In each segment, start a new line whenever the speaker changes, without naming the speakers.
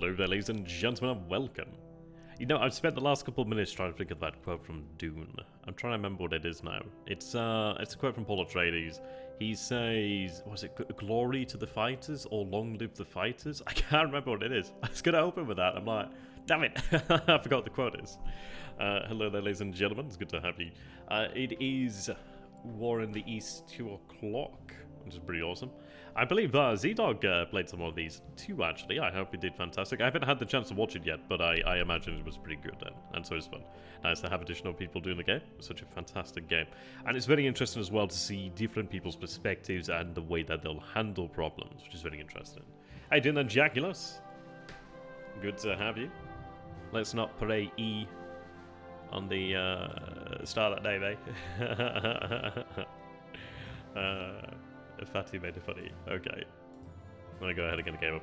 Hello there, ladies and gentlemen, and welcome. You know, I've spent the last couple of minutes trying to think of that quote from Dune. I'm trying to remember what it is now. It's a quote from Paul Atreides. He says, was it glory to the fighters or long live the fighters? I can't remember what it is. I was going to open with that. I'm like, damn it, I forgot what the quote is. Hello there, ladies and gentlemen, it's good to have you. It is War in the East 2 o'clock, which is pretty awesome. I believe Z-Dog played some of these too, actually. I hope he did fantastic. I haven't had the chance to watch it yet, but I imagine it was pretty good, and so it's fun. Nice to have additional people doing the game. It's such a fantastic game. And it's very interesting as well to see different people's perspectives and the way that they'll handle problems, which is very interesting. How you doing there, Jaculus? Good to have you. Let's not pray E on the start of that day, mate. Fatty made it funny. Okay. I'm gonna go ahead and get the game up.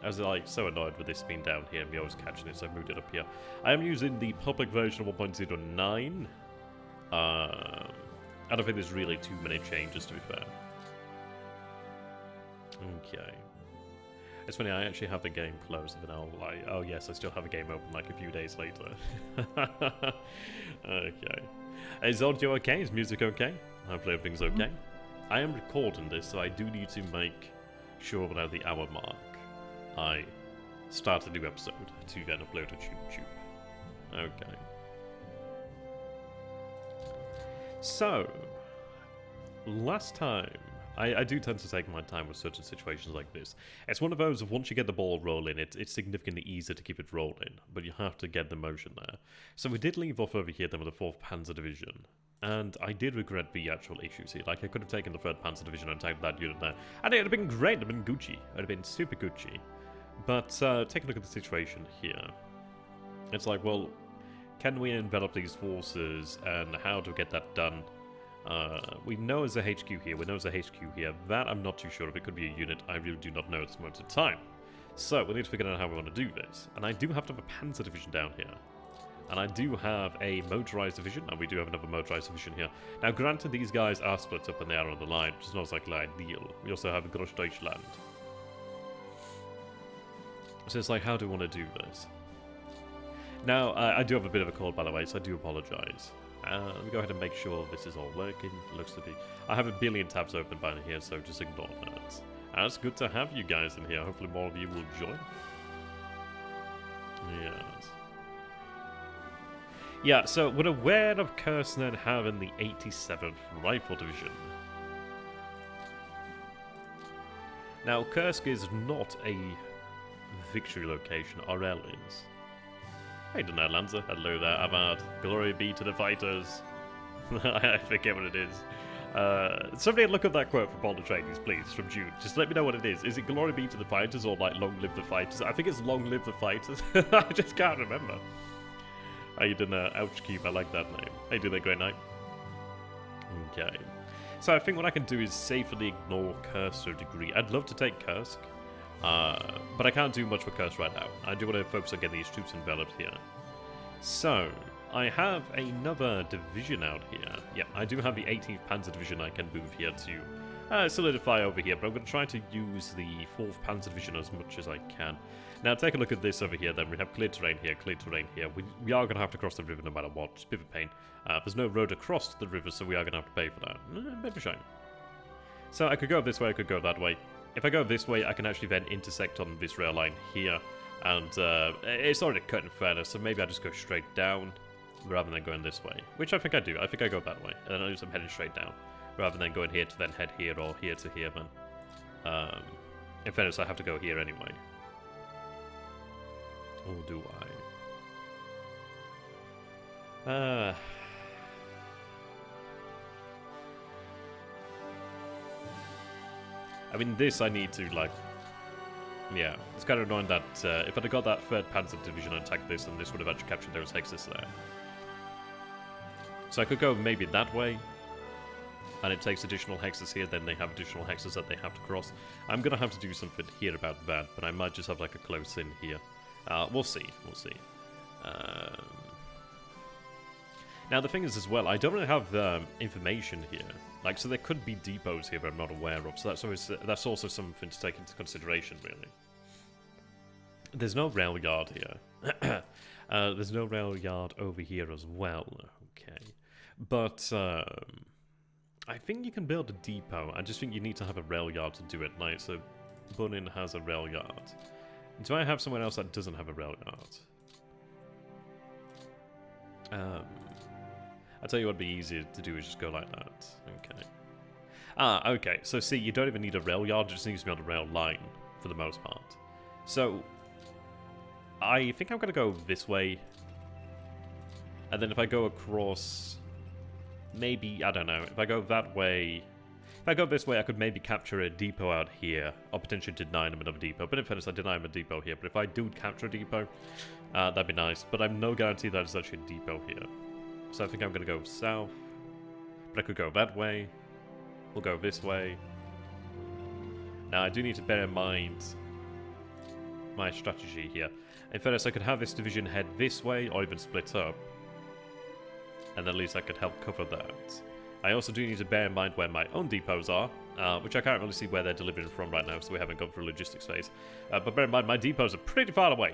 I was like so annoyed with this being down here and me always catching it, so I moved it up here. I am using the public version of 1.09. I don't think there's really too many changes, to be fair. Okay. It's funny, I actually have the game closed, and then I'll like, oh yes, I still have a game open like a few days later. Okay. Is audio okay? Is music okay? Hopefully everything's okay. I am recording this, so I do need to make sure that at the hour mark, I start a new episode to then upload to YouTube. Okay. So, last time, I do tend to take my time with certain situations like this. It's one of those of once you get the ball rolling, it's significantly easier to keep it rolling, but you have to get the motion there. So we did leave off over here then with the 4th Panzer Division. And I did regret the actual issues here. Like, I could have taken the 3rd Panzer Division and attacked that unit there. And it would have been great. It would have been Gucci. It would have been super Gucci. But take a look at the situation here. It's like, well, can we envelop these forces and how to get that done? We know there's a HQ here. We know there's a HQ here. That I'm not too sure if it could be a unit. I really do not know at this moment in time. So we need to figure out how we want to do this. And I do have to have a Panzer Division down here. And I do have a motorized division, and we do have another motorized division here. Now, granted, these guys are split up and they are on the line, which is not exactly ideal. We also have Großdeutschland. So it's like, how do we want to do this? Now, I do have a bit of a cold, by the way, so I do apologize. Let me go ahead and make sure this is all working. It looks to be. I have a billion tabs open by here, so just ignore that. And it's good to have you guys in here. Hopefully more of you will join. Yes. Yeah, so we're aware of Kirsten having the 87th Rifle Division. Now, Kursk is not a victory location, RL is. Hey, Donald Lanza, hello there, Avad. Glory be to the fighters. I forget what it is. Somebody look up that quote from Paul Atreides, please, from June. Just let me know what it is. Is it glory be to the fighters or like long live the fighters? I think it's long live the fighters. I just can't remember. How you doing, Ouch Cube? I like that name. How you doing there, Great Night? Okay. So I think what I can do is safely ignore Kursk to a degree. I'd love to take Kursk, but I can't do much for Kursk right now. I do want to focus on getting these troops enveloped here. So, I have another division out here. Yeah, I do have the 18th Panzer Division I can move here to solidify over here, but I'm going to try to use the 4th Panzer Division as much as I can. Now, take a look at this over here, then. We have clear terrain here, clear terrain here. We are going to have to cross the river no matter what. It's a bit of a pain. There's no road across the river, so we are going to have to pay for that. A bit of a shame. So, I could go this way, I could go that way. If I go this way, I can actually then intersect on this rail line here. And it's already cut in fairness, so maybe I just go straight down rather than going this way. Which I think I do. I think I go that way. And then I'm heading straight down. Rather than going here to then head here or here to here, then. In fairness, I have to go here anyway. Or do I? I mean, this I need to, like... Yeah, it's kind of annoying that if I'd have got that 3rd Panzer Division and attacked this, then this would have actually captured those hexes there. So I could go maybe that way. And it takes additional hexes here, then they have additional hexes that they have to cross. I'm going to have to do something here about that, but I might just have like a close in here. We'll see, we'll see. Now the thing is as well, I don't really have information here. Like, so there could be depots here that I'm not aware of, so that's also something to take into consideration, really. There's no rail yard here. There's no rail yard over here as well. Okay. But I think you can build a depot. I just think you need to have a rail yard to do it. Like, so Bunin has a rail yard. Do I have someone else that doesn't have a rail yard? I'll tell you what'd be easier to do is just go like that. Okay. Ah, okay. So see, you don't even need a rail yard, it just needs to be on a rail line for the most part. So I think I'm gonna go this way. And then if I go across, maybe, I don't know, if I go that way, if I go this way, I could maybe capture a depot out here, or potentially deny them another depot. But in fairness, I deny them a depot here. But if I do capture a depot, that'd be nice. But I'm no guarantee that it's actually a depot here. So I think I'm going to go south. But I could go that way. We'll go this way. Now, I do need to bear in mind my strategy here. In fairness, I could have this division head this way, or even split up. And at least I could help cover that. I also do need to bear in mind where my own depots are, which I can't really see where they're delivering from right now, so we haven't gone through logistics phase. But bear in mind, my depots are pretty far away.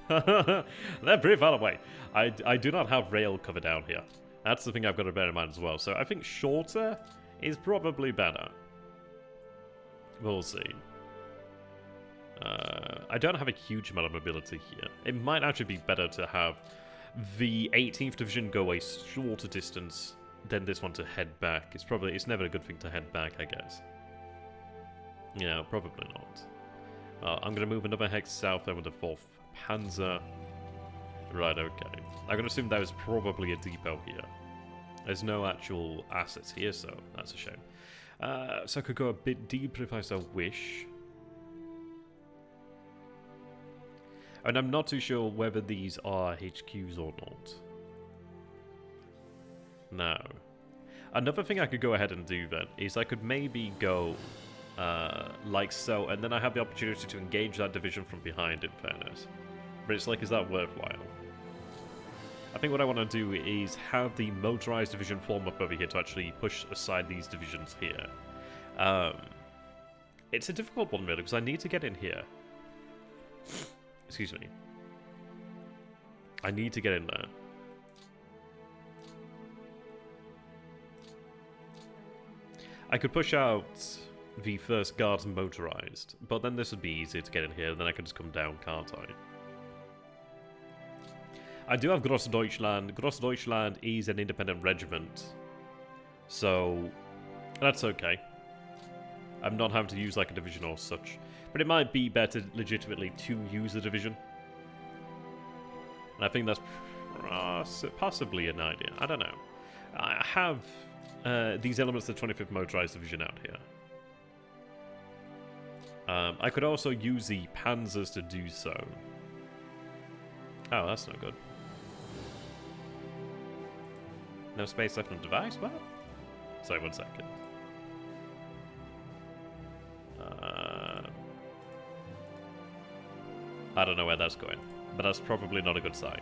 They're pretty far away. I do not have rail cover down here. That's the thing I've got to bear in mind as well. So I think shorter is probably better. We'll see. I don't have a huge amount of mobility here. It might actually be better to have the 18th Division go a shorter distance than this one to head back. It's never a good thing to head back, I guess. Yeah, probably not. I'm going to move another hex south there with the 4th Panzer. Right, okay. I'm going to assume there was probably a depot here. There's no actual assets here, so that's a shame. So I could go a bit deeper if I so wish. And I'm not too sure whether these are HQs or not. No. Another thing I could go ahead and do then is I could maybe go like so, and then I have the opportunity to engage that division from behind, in fairness. But it's like, is that worthwhile? I think what I want to do is have the motorized division form up over here to actually push aside these divisions here. It's a difficult one, really, because I need to get in here. Excuse me. I need to get in there. I could push out the first guards motorized, but then this would be easier to get in here, and then I could just come down, can't I? I do have Grossdeutschland. Grossdeutschland is an independent regiment, so that's okay. I'm not having to use like a division or such, but it might be better legitimately to use a division. And I think that's possibly an idea. I don't know. I have these elements of the 25th Motorized Division out here. I could also use the Panzers to do so. Oh, that's not good. No space left on the device? What? Sorry, 1 second. I don't know where that's going, but that's probably not a good sign.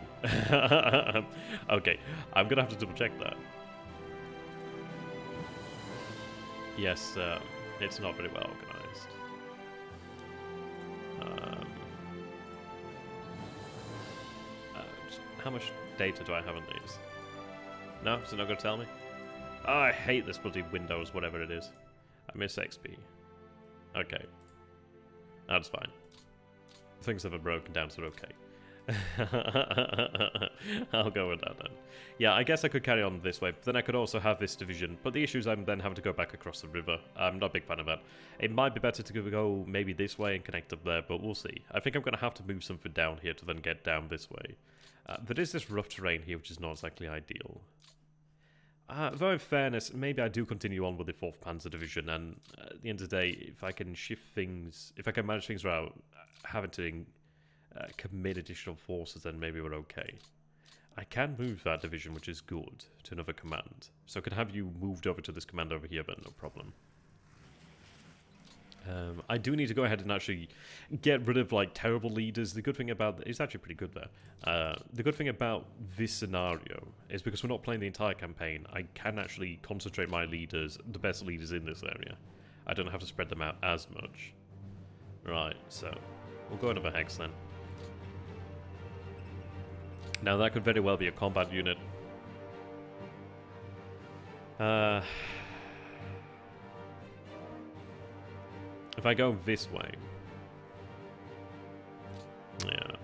Okay, I'm gonna have to double check that. Yes, it's not very well organized. How much data do I have on these? No? Is it not going to tell me? Oh, I hate this bloody Windows, whatever it is. I miss XP. Okay. That's fine. Things have broken down, so okay. I'll go with that then. Yeah, I guess I could carry on this way, but then I could also have this division. But the issue is I'm then having to go back across the river. I'm not a big fan of that. It might be better to go maybe this way and connect up there, but we'll see. I think I'm going to have to move something down here to then get down this way. There is this rough terrain here, which is not exactly ideal. Though in fairness, maybe I do continue on with the 4th Panzer Division, and at the end of the day, if I can shift things, if I can manage things without having to commit additional forces, then maybe we're okay. I can move that division, which is good, to another command. So I could have you moved over to this command over here, but no problem. I do need to go ahead and actually get rid of like terrible leaders. The good thing about it's actually pretty good there. The good thing about this scenario is because we're not playing the entire campaign, I can actually concentrate my leaders, the best leaders in this area. I don't have to spread them out as much. Right, so we'll go another hex then. Now that could very well be a combat unit. If I go this way... Yeah.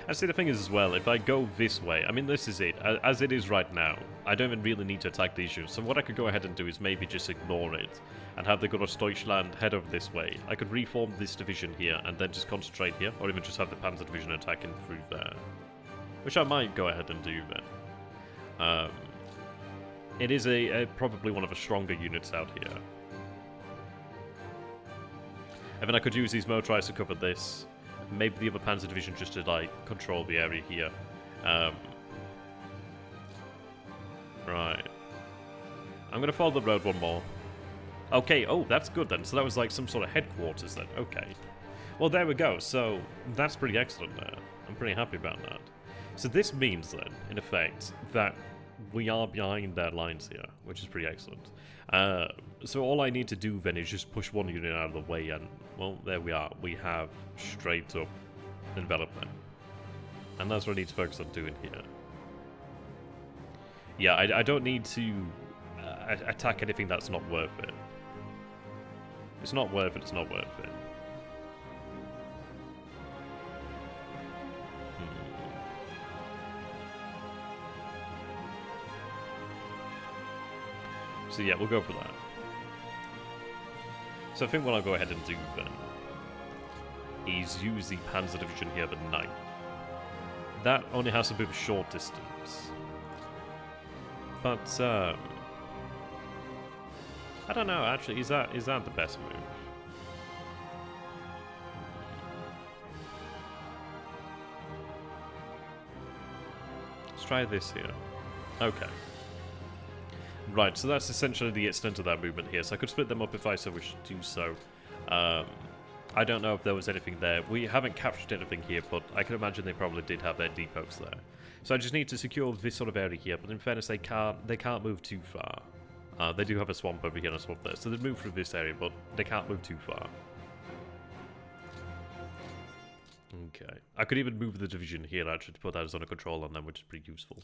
Actually, the thing is as well, if I go this way, I mean, this is it. As it is right now, I don't even really need to attack these units. So what I could go ahead and do is maybe just ignore it and have the Deutschland head over this way. I could reform this division here and then just concentrate here, or even just have the Panzer division attacking through there. Which I might go ahead and do then. It is probably one of the stronger units out here. And then I could use these motorized to cover this. Maybe the other Panzer division just to, like, control the area here. Right. I'm going to follow the road one more. Okay, oh, that's good then. So that was like some sort of headquarters then. Okay. Well, there we go. So that's pretty excellent there. I'm pretty happy about that. So this means then, in effect, that we are behind their lines here, which is pretty excellent. So all I need to do then is just push one unit out of the way and, well, there we are. We have straight up envelopment. And that's what I need to focus on doing here. Yeah, I don't need to attack anything that's not worth it. It's not worth it, it's not worth it. So yeah, we'll go for that. So I think what I'll go ahead and do then is use the Panzer Division here, the 9th. That only has a bit of a short distance. But, I don't know, actually, is that the best move? Let's try this here. Okay. Right, so that's essentially the extent of that movement here. So I could split them up if I so wish to do so. I don't know if there was anything there. We haven't captured anything here, but I can imagine they probably did have their depots there. So I just need to secure this sort of area here, but in fairness, they can't move too far. They do have a swamp over here and a swamp there, so they move through this area, but they can't move too far. Okay. I could even move the division here, actually, to put that as under control on them, which is pretty useful.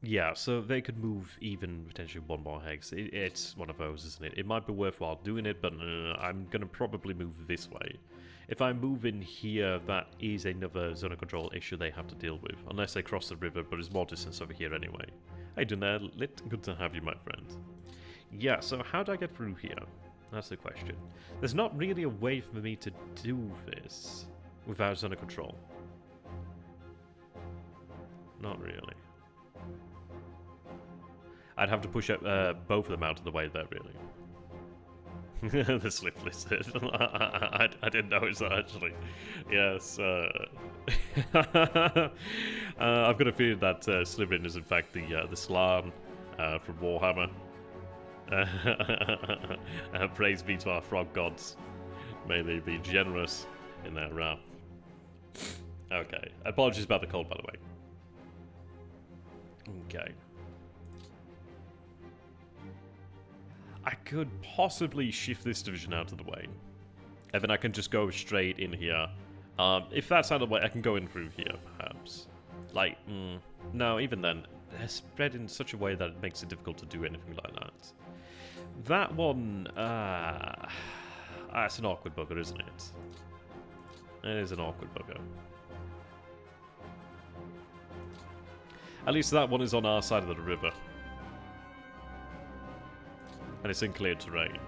Yeah, so they could move even potentially one more hex. It's one of those, isn't it? It might be worthwhile doing it, but I'm going to probably move this way. If I move in here, that is another zone of control issue they have to deal with. Unless they cross the river, but there's more distance over here anyway. Hey, Lit, good to have you, my friend. Yeah, so how do I get through here? That's the question. There's not really a way for me to do this without zone of control. Not really. I'd have to push up, both of them out of the way there, really. The slip lizard. I didn't notice that, actually. Yes. I've got a feeling that Slytherin is, in fact, the Slan from Warhammer. Praise be to our frog gods. May they be generous in their wrath. Okay. Apologies about the cold, by the way. Okay. I could possibly shift this division out of the way. And then I can just go straight in here. If that's out of the way, I can go in through here, perhaps. Like, no, even then, they're spread in such a way that it makes it difficult to do anything like that. That one, it's an awkward bugger, isn't it? It is an awkward bugger. At least that one is on our side of the river. And it's in clear terrain.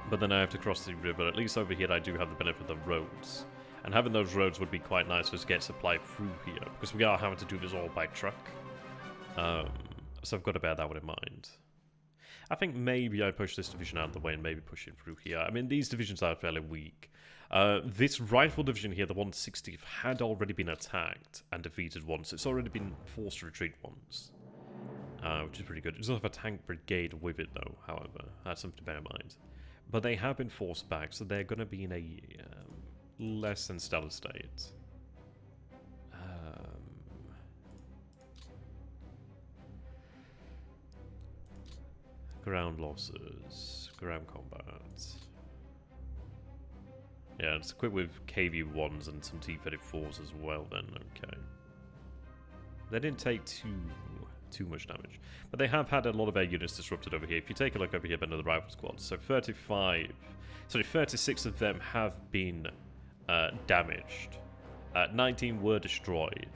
But then I have to cross the river. At least over here I do have the benefit of roads. And having those roads would be quite nice to get supply through here. Because we are having to do this all by truck. So I've got to bear that one in mind. I think maybe I push this division out of the way and maybe push it through here. I mean, these divisions are fairly weak. This rifle division here, the 160th, had already been attacked and defeated once. It's already been forced to retreat once. Which is pretty good. It doesn't have a tank brigade with it, though, however. That's something to bear in mind. But they have been forced back, so they're going to be in a less than stellar state. Ground losses. Ground combat. Yeah, it's equipped with KV-1s and some T-34s as well then, okay. They didn't take too much damage. But they have had a lot of air units disrupted over here. If you take a look over here under the rifle squad, so 36 of them have been damaged. 19 were destroyed,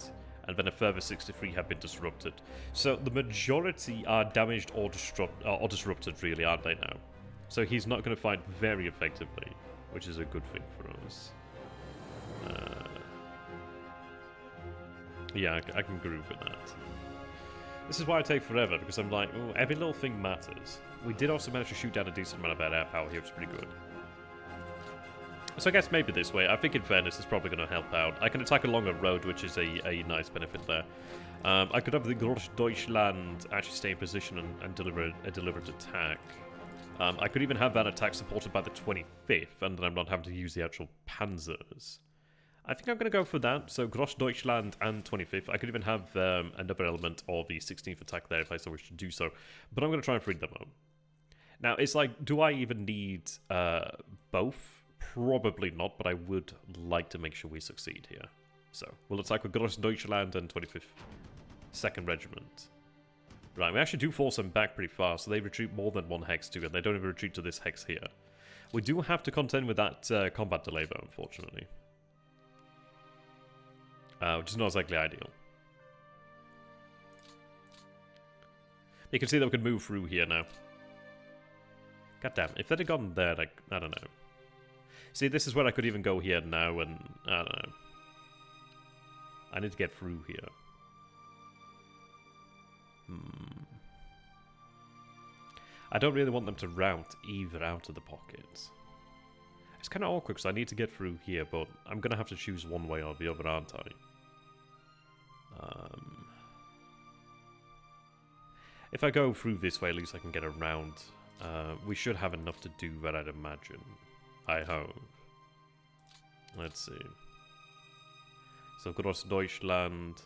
and then a further 63 have been disrupted. So the majority are damaged or disrupted, really, aren't they now? So he's not going to fight very effectively, which is a good thing for us. Yeah, I can groove with that. This is why I take forever, because I'm like, oh, every little thing matters. We did also manage to shoot down a decent amount of air power here, which is pretty good. So I guess maybe this way. I think in fairness, it's probably going to help out. I can attack along a road, which is a nice benefit there. I could have the Deutschland actually stay in position and deliver a deliberate attack. I could even have that attack supported by the 25th, and then I'm not having to use the actual panzers. I think I'm going to go for that. So Grossdeutschland and 25th. I could even have another element of the 16th attack there if I so wish to do so. But I'm going to try and freak them out. Now, it's like, do I even need both? Probably not, but I would like to make sure we succeed here. So, we'll attack with Grossdeutschland and 25th 2nd Regiment. Right, we actually do force them back pretty fast, so they retreat more than one hex too, and they don't even retreat to this hex here. We do have to contend with that combat delay, though, unfortunately. Which is not exactly ideal. You can see that we can move through here now. God damn, if they'd have gone there, like, I don't know. See, this is where I could even go here now, and I don't know. I need to get through here. I don't really want them to route either out of the pockets. It's kind of awkward because I need to get through here, but I'm going to have to choose one way or the other, aren't I? If I go through this way, at least I can get around. We should have enough to do that, I'd imagine. I hope. Let's see. So Grossdeutschland.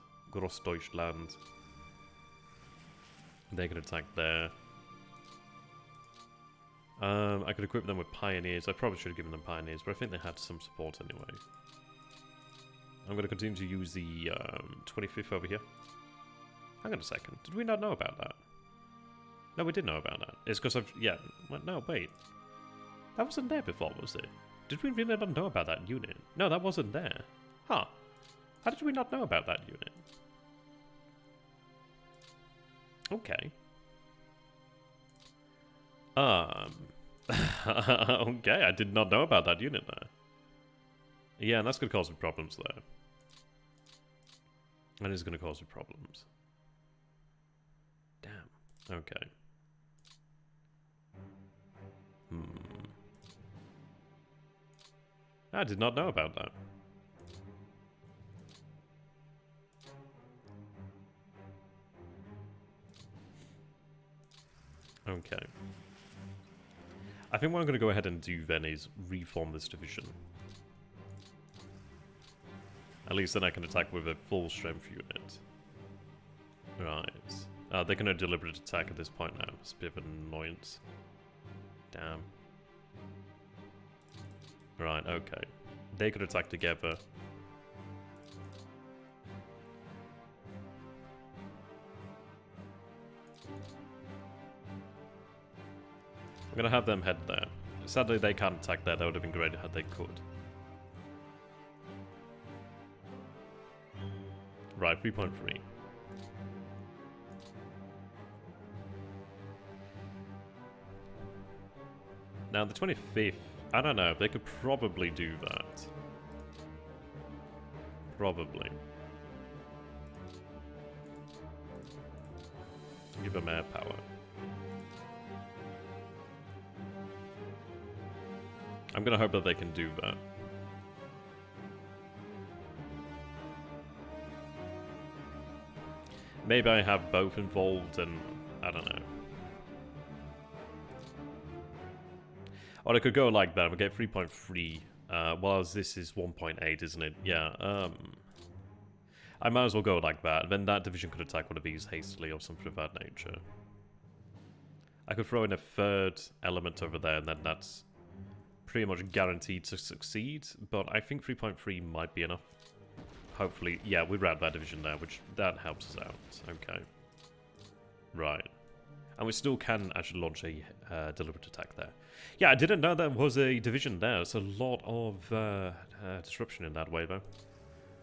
They can attack there. I could equip them with pioneers. I probably should have given them pioneers, but I think they had some support anyway. I'm going to continue to use the 25th over here. Hang on a second. Did we not know about that? No, we did know about that. It's because I've... Yeah. No, wait. That wasn't there before, was it? Did we really not know about that unit? No, that wasn't there. Huh. How did we not know about that unit? Okay. Okay, I did not know about that unit there. Yeah, and that's going to cause me problems there. That is going to cause me problems. Damn. Okay. I did not know about that. Okay. I think what I'm going to go ahead and do then is reform this division. At least then I can attack with a full strength unit. Right. They're going to deliberate attack at this point now. It's a bit of an annoyance. Damn. Right, okay. They could attack together. I'm gonna have them head there. Sadly, they can't attack there. That would have been great had they could. Right, 3.3. Now, the 25th, I don't know, they could probably do that. Probably. Give them air power. I'm gonna hope that they can do that. Maybe I have both involved and I don't know. Or I could go like that. We get 3.3. Whilst this is 1.8, isn't it? Yeah. I might as well go like that. Then that division could attack one of these hastily or something of that nature. I could throw in a third element over there, and then that's pretty much guaranteed to succeed. But I think 3.3 might be enough. Hopefully, yeah, we ran that division there, which that helps us out. Okay, right, and we still can actually launch a deliberate attack there. Yeah, I didn't know there was a division there. It's a lot of disruption in that way, though.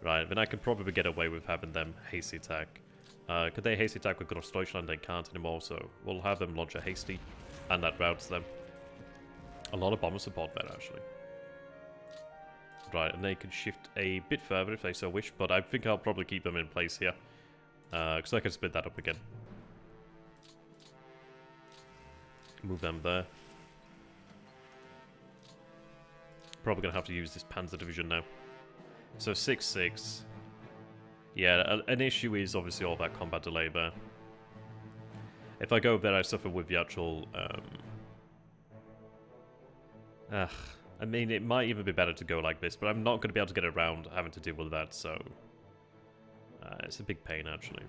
Right, then I could probably get away with having them hasty attack. Could they hasty attack with Grossdeutschland? They can't anymore, so we'll have them launch a hasty, and that routes them. A lot of bomber support there, actually. Right, and they can shift a bit further if they so wish, but I think I'll probably keep them in place here, because I can split that up again. Move them there. Probably going to have to use this Panzer Division now. So 6-6. Yeah, an issue is obviously all that combat delay there. If I go there, I suffer with the actual... I mean, it might even be better to go like this, but I'm not going to be able to get around having to deal with that, so... it's a big pain, actually.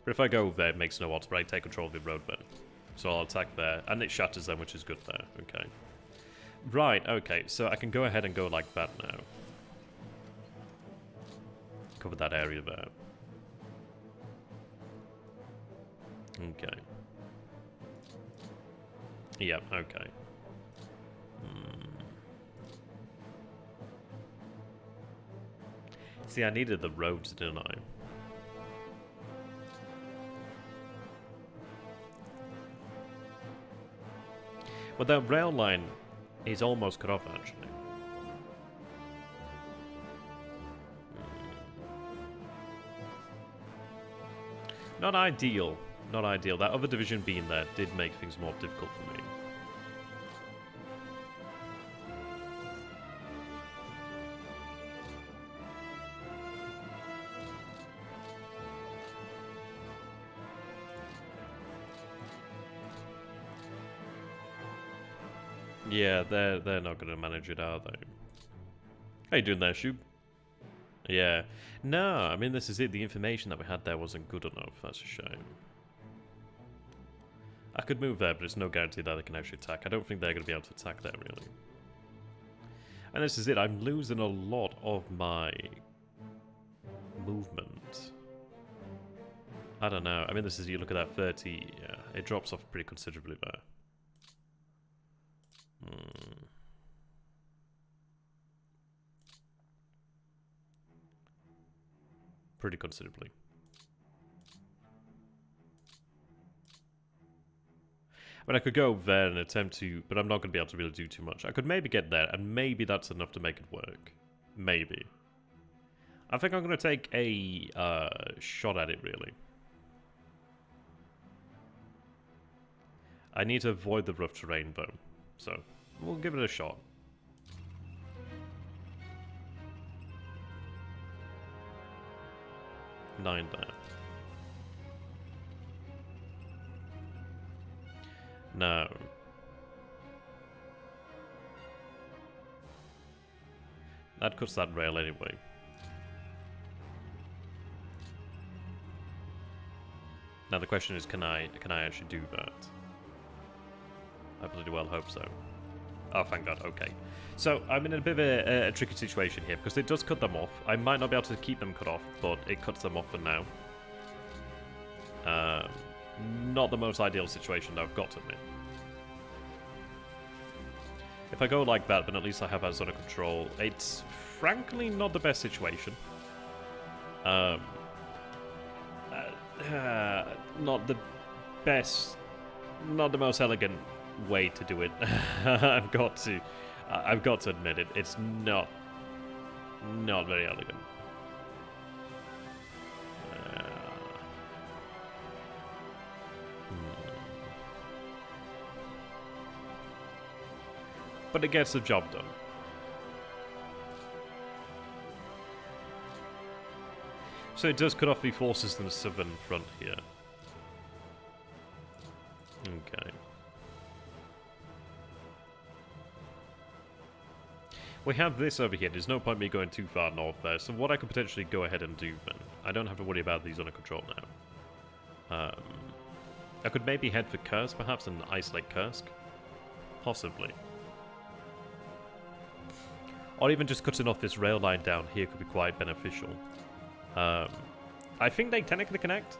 But if I go there, it makes no odds, but I take control of the road then. So I'll attack there, and it shatters them, which is good there. Okay. Right, okay, so I can go ahead and go like that now. Cover that area there. Okay. Yeah, okay. See, I needed the roads, didn't I? Well, that rail line is almost cut off, actually. Not ideal. Not ideal. That other division being there did make things more difficult for me. Yeah, they're not going to manage it, are they? How you doing there, Shub? Yeah. No, I mean, this is it. The information that we had there wasn't good enough. That's a shame. I could move there, but it's no guarantee that they can actually attack. I don't think they're going to be able to attack there, really. And this is it. I'm losing a lot of my movement. I don't know. I mean, this is, you look at that 30, yeah, it drops off pretty considerably there. Pretty considerably. I mean, I could go there and attempt to, but I'm not going to be able to really do too much. I could maybe get there, and maybe that's enough to make it work. Maybe. I think I'm going to take a shot at it, really. I need to avoid the rough terrain, though. So, we'll give it a shot. Nine there. No. That cuts that rail anyway. Now the question is, can I actually do that? I bloody well hope so. Oh, thank God, okay. So, I'm in a bit of a tricky situation here, because it does cut them off. I might not be able to keep them cut off, but it cuts them off for now. Not the most ideal situation that I've got to admit. If I go like that, then at least I have that zone of control. It's frankly not the best situation. Not the best, not the most elegant way to do it. I've got to admit it. It's not very elegant. But it gets the job done. So it does cut off the forces in the southern front here. Okay. We have this over here. There's no point me going too far north there. So what I could potentially go ahead and do then, I don't have to worry about these under control now. I could maybe head for Kursk, perhaps, and isolate Kursk. Possibly. Or even just cutting off this rail line down here could be quite beneficial. I think they technically connect.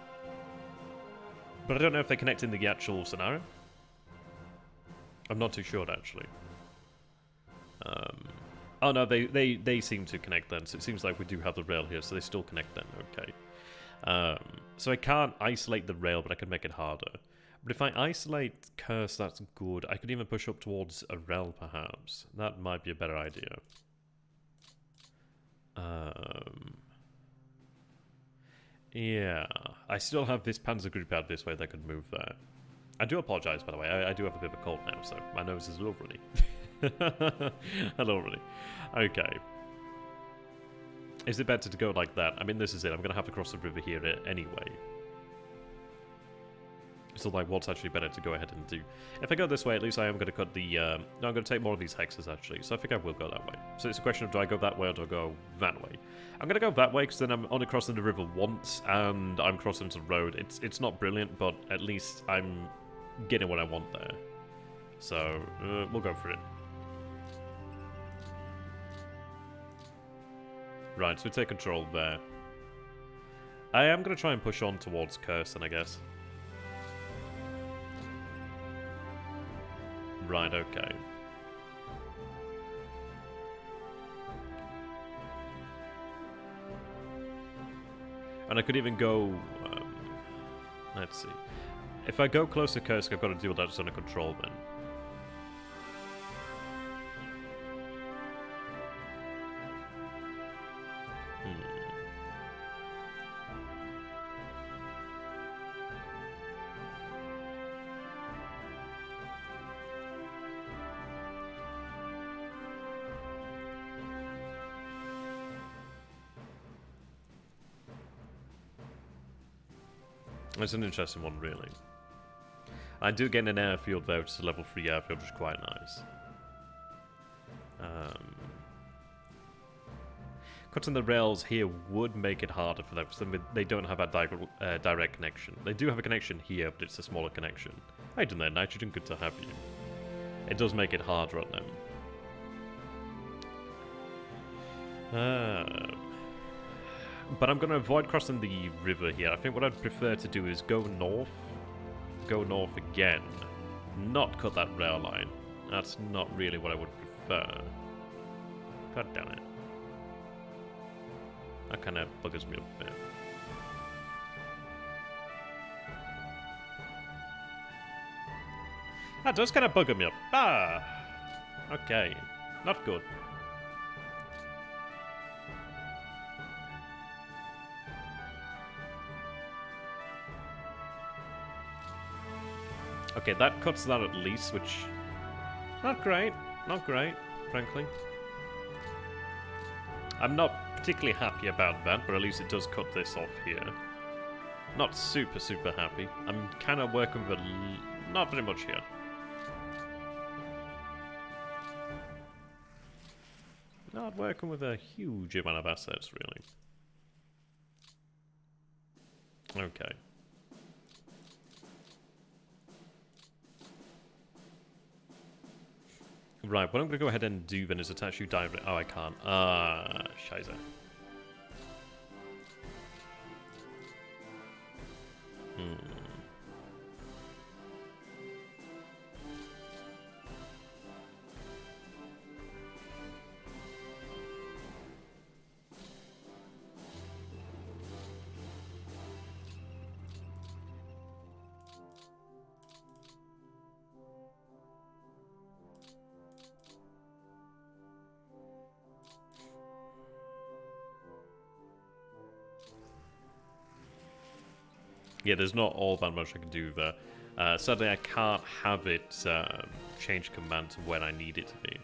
But I don't know if they connect in the actual scenario. I'm not too sure, actually. Oh no, they seem to connect then, so it seems like we do have the rail here, so they still connect then, okay. So I can't isolate the rail, but I can make it harder. But if I isolate Curse, that's good. I could even push up towards a rail, perhaps. That might be a better idea. Yeah, I still have this panzer group out this way that could move there. I do apologize, by the way. I do have a bit of a cold now, so my nose is a little runny. A little runny. Okay. Is it better to go like that? I mean, this is it. I'm going to have to cross the river here anyway. So, like, what's actually better to go ahead and do? If I go this way, at least I am going to cut the... no, I'm going to take more of these hexes, actually. So I think I will go that way. So it's a question of, do I go that way or do I go that way? I'm going to go that way, because then I'm only crossing the river once, and I'm crossing the road. It's not brilliant, but at least I'm getting what I want there. So, we'll go for it. Right, so we take control there. I am going to try and push on towards Curson, I guess. Right, okay. And I could even go... let's see. If I go close to Kursk, I've got to deal with that under control then. It's an interesting one, really. I do get an airfield though, which is a level 3 airfield, which is quite nice. Cutting the rails here would make it harder for them, because they don't have a direct connection. They do have a connection here, but it's a smaller connection. How you doing there, Nitrogen? Good to have you. It does make it harder on them. But I'm going to avoid crossing the river here. I think what I'd prefer to do is go north again, not cut that rail line. That's not really what I would prefer. God damn it. That kind of buggers me up a bit. That does kind of bugger me up. Ah! Okay. Not good. Okay, that cuts that at least, which... Not great, frankly. I'm not particularly happy about that, but at least it does cut this off here. Not super happy. I'm kind of working with not very much here. Not working with a huge amount of assets, really. Okay. Right, what I'm going to go ahead and do then is attach you directly. Oh, I can't. Scheiße. Yeah, there's not all that much I can do there. Sadly, I can't have it change command to when I need it to be.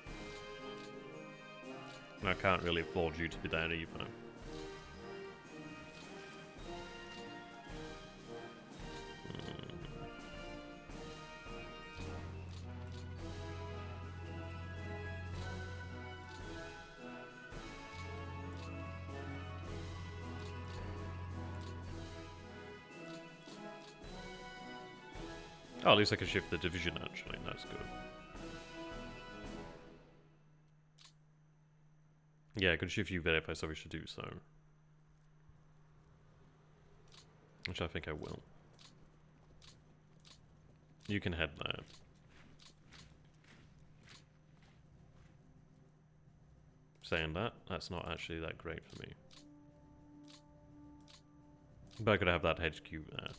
And I can't really afford you to be there either. Oh, at least I can shift the division, actually. That's good. Yeah, I could shift you there if I so wish to do so. Which I think I will. You can head there. Saying that, that's not actually that great for me. But I could have that HQ there.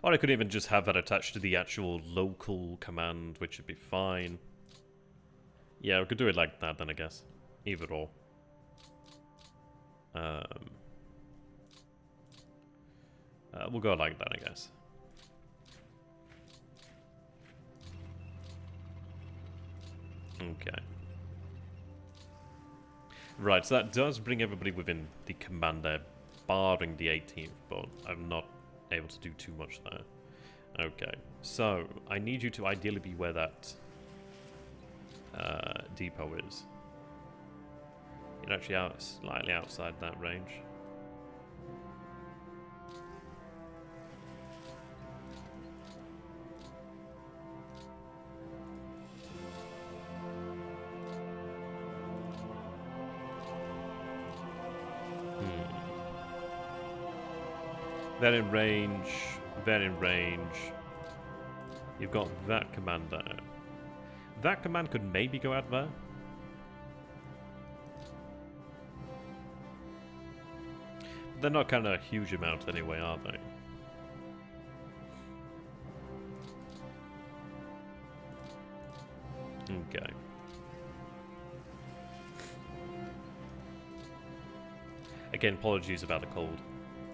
Or I could even just have that attached to the actual local command, which would be fine. Yeah, we could do it like that then, I guess. Either or. We'll go like that, I guess. Okay. Right, so that does bring everybody within the command there, barring the 18th, but I'm not able to do too much there. Okay, so I need you to ideally be where that depot is. You're actually out slightly outside that range. They're in range. They're in range. You've got that command there. That command could maybe go out there. They're not kind of a huge amount anyway, are they? Okay. Again, apologies about the cold.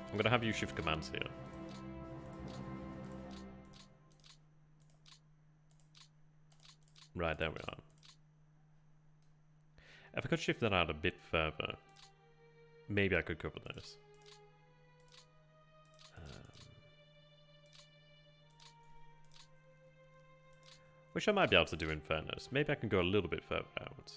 I'm going to have you shift commands here. Right, there we are. If I could shift that out a bit further, maybe I could cover this. Which I might be able to do in fairness. Maybe I can go a little bit further out.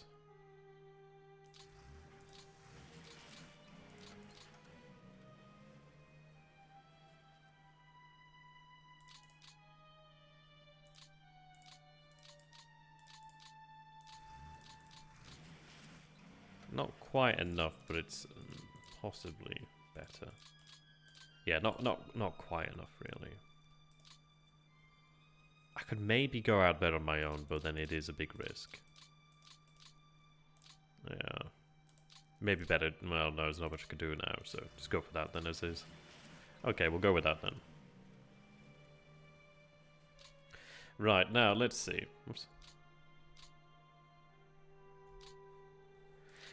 Not quite enough, but it's possibly better. Yeah, not quite enough, really. I could maybe go out there on my own, but then it is a big risk. Yeah. Maybe better. Well, no, there's not much I can do now, so just go for that then as is. Okay, we'll go with that then. Right, now, let's see. Oops.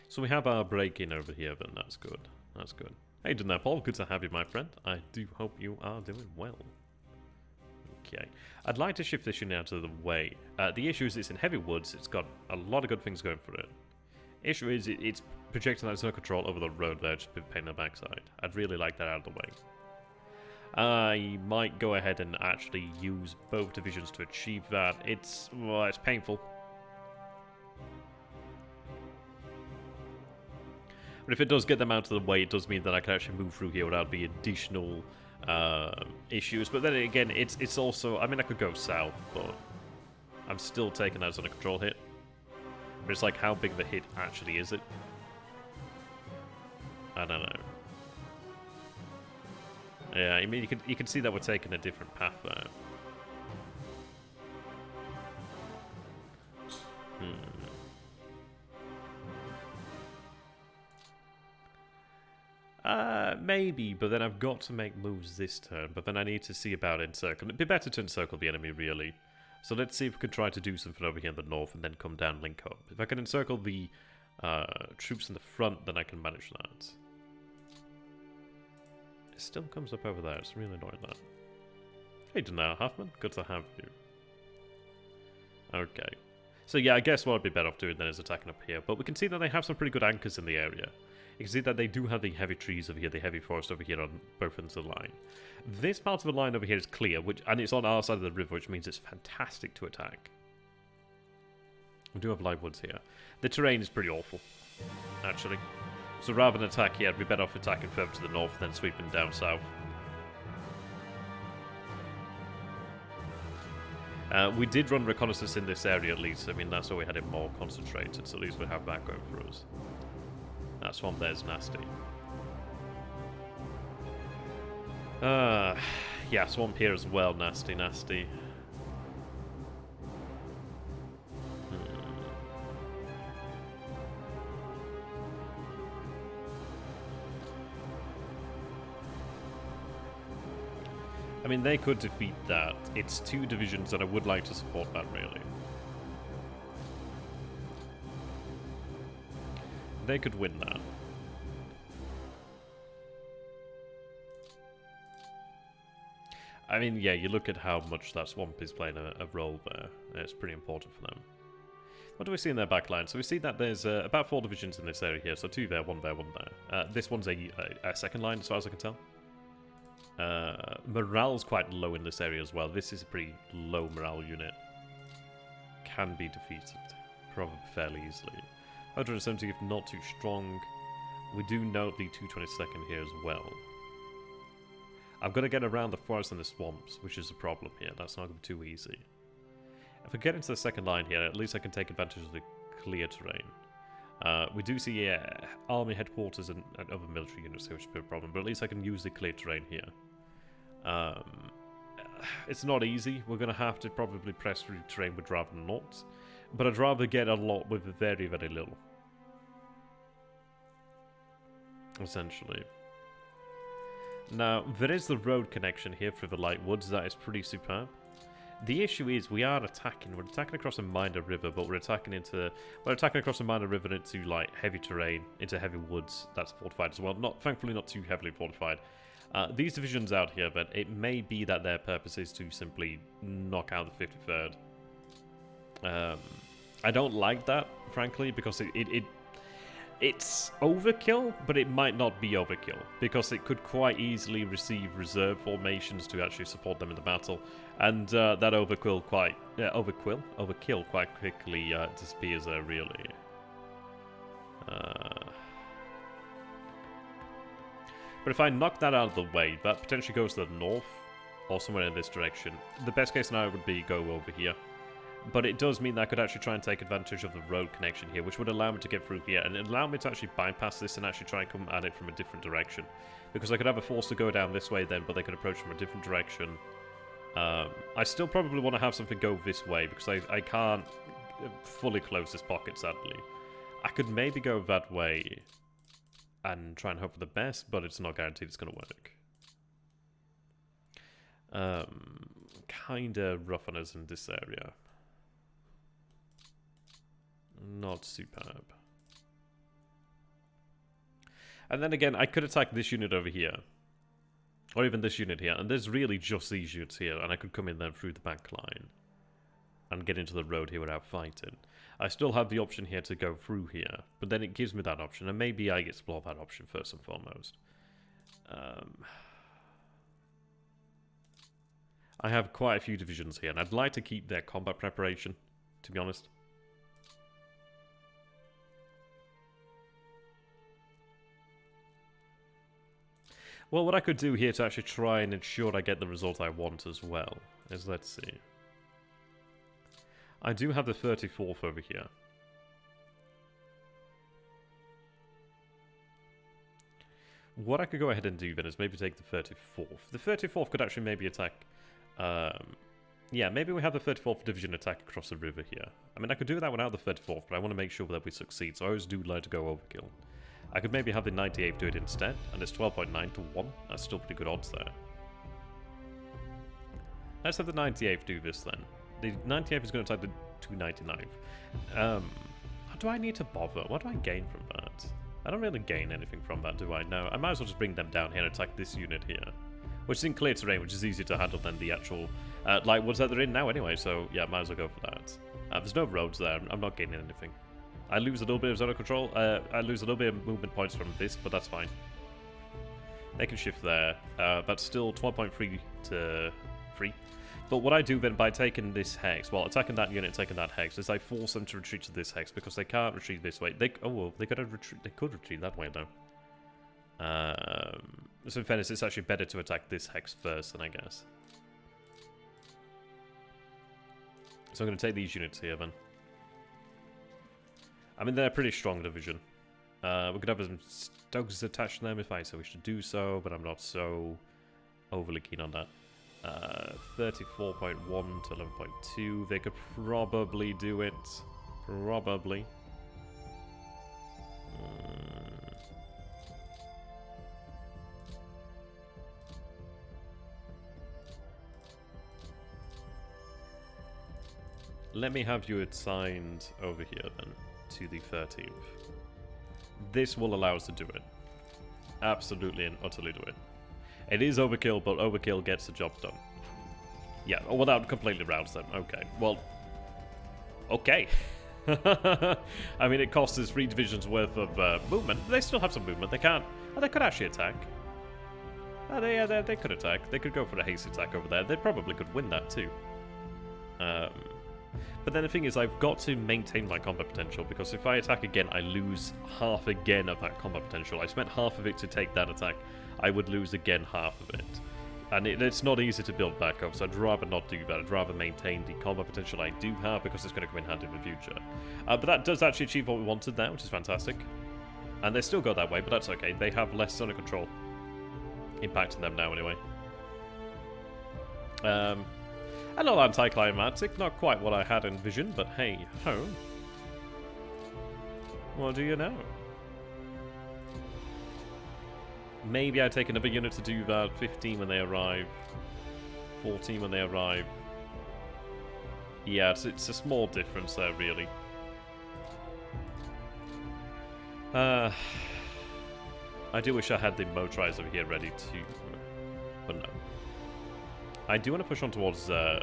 So we have our break-in over here, then that's good. That's good. Hey, Paul, good to have you, my friend. I do hope you are doing well. Okay. I'd like to shift this unit out of the way. The issue is it's in heavy woods. It's got a lot of good things going for it. Issue is it's projecting that zone control over the road there, just a pain in the backside. I'd really like that out of the way. I might go ahead and actually use both divisions to achieve that. It's painful. But if it does get them out of the way, it does mean that I can actually move through here without the additional issues. But then again, it's also... I mean, I could go south, but I'm still taking that as on a control hit. But it's like, how big of a hit actually is it? I don't know. Yeah, I mean, you can see that we're taking a different path there. Maybe, but then I've got to make moves this turn, but then I need to see about encircling. It'd be better to encircle the enemy, really. So let's see if we can try to do something over here in the north and then come down and link up. If I can encircle the troops in the front, then I can manage that. It still comes up over there. It's really annoying, that. Hey, Denal Huffman. Good to have you. Okay. So yeah, I guess what I'd be better off doing then is attacking up here. But we can see that they have some pretty good anchors in the area. You can see that they do have the heavy trees over here, the heavy forest over here on both ends of the line. This part of the line over here is clear, and it's on our side of the river, which means it's fantastic to attack. We do have live woods here. The terrain is pretty awful, actually. So rather than attack here, I'd be better off attacking further to the north than sweeping down south. We did run reconnaissance in this area at least. I mean, that's why we had it more concentrated, so at least we have that going for us. That swamp there's nasty. Yeah, swamp here as well, nasty, nasty. I mean, they could defeat that. It's 2 divisions that I would like to support that, really. They could win that. I mean, yeah, you look at how much that swamp is playing a role there. It's pretty important for them. What do we see in their backline? So we see that there's about 4 divisions in this area here. So 2 there, 1 there, 1 there. This one's a second line, as far as I can tell. Morale's quite low in this area as well. This is a pretty low morale unit. Can be defeated probably fairly easily. 170 if not too strong. We do note the 222nd here as well. I've got to get around the forest and the swamps, which is a problem here. That's not going to be too easy. If I get into the second line here, at least I can take advantage of the clear terrain. We do see army headquarters and other military units here, which is a bit of a problem, but at least I can use the clear terrain here. It's not easy. We're going to have to probably press through terrain would rather not, but I'd rather get a lot with very, very little. Essentially. Now, there is the road connection here through the light woods. That is pretty superb. The issue is we are attacking. We're attacking across a minor river, but we're attacking across a minor river into like heavy terrain, into heavy woods. That's fortified as well. Thankfully, not too heavily fortified. These divisions out here, but it may be that their purpose is to simply knock out the 53rd. I don't like that, frankly, because it's overkill, but it might not be overkill, because it could quite easily receive reserve formations to actually support them in the battle, and that overkill quite quickly disappears there, really. But if I knock that out of the way, that potentially goes to the north, or somewhere in this direction. The best case scenario would be go over here. But it does mean that I could actually try and take advantage of the road connection here, which would allow me to get through here, and allow me to actually bypass this and actually try and come at it from a different direction. Because I could have a force to go down this way then, but they could approach from a different direction. I still probably want to have something go this way, because I can't fully close this pocket, sadly. I could maybe go that way and try and hope for the best, but it's not guaranteed it's going to work. Kinda rough on us in this area. Not superb. And then again, I could attack this unit over here. Or even this unit here. And there's really just these units here. And I could come in there through the back line. And get into the road here without fighting. I still have the option here to go through here. But then it gives me that option. And maybe I explore that option first and foremost. I have quite a few divisions here. And I'd like to keep their combat preparation, to be honest. Well, what I could do here to actually try and ensure I get the result I want as well is, let's see. I do have the 34th over here. What I could go ahead and do then is maybe take the 34th. The 34th could actually maybe attack... yeah, maybe we have the 34th Division attack across the river here. I mean, I could do that without the 34th, but I want to make sure that we succeed, so I always do like to go overkill. I could maybe have the 98th do it instead, and it's 12.9 to 1. That's still pretty good odds there. Let's have the 98th do this then. The 98th is going to attack the 299th. Do I need to bother? What do I gain from that? I don't really gain anything from that, do I? No, I might as well just bring them down here and attack this unit here. Which is in clear terrain, which is easier to handle than the actual light woods that they're in now anyway, so yeah, might as well go for that. There's no roads there, I'm not gaining anything. I lose a little bit of zone control, I lose a little bit of movement points from this, but that's fine. They can shift there, that's still 12.3 to 3. But what I do then by taking this hex, well, attacking that unit, taking that hex, is I force them to retreat to this hex because they can't retreat this way. They could retreat that way though. So in fairness, it's actually better to attack this hex first, then I guess. So I'm going to take these units here then. I mean, they're a pretty strong division. We could have some Stokes attached to them if I so wish to do so, but I'm not so overly keen on that. 34.1 to 11.2. They could probably do it. Probably. Let me have you assigned over here then to the 13th. This will allow us to do it. Absolutely and utterly do it. It is overkill, but overkill gets the job done. Yeah, well, that completely routes them. Okay, well, okay. I mean, it costs us 3 divisions worth of movement. They still have some movement. They can't. Oh, they could actually attack. Oh, they could attack. They could go for a haste attack over there. They probably could win that too. But then the thing is, I've got to maintain my combat potential, because if I attack again, I lose half again of that combat potential. I spent half of it to take that attack. I would lose again half of it. And it's not easy to build back up, so I'd rather not do that. I'd rather maintain the combat potential I do have, because it's going to come in handy in the future. But that does actually achieve what we wanted now, which is fantastic. And they still go that way, but that's okay. They have less zone of control impacting them now anyway. A little anticlimactic, not quite what I had envisioned, but hey ho. What do you know? Maybe I take another unit to do that. 15 when they arrive. 14 when they arrive. Yeah, it's a small difference there, really. I do wish I had the motorized over here ready to... But no. I do want to push on towards here,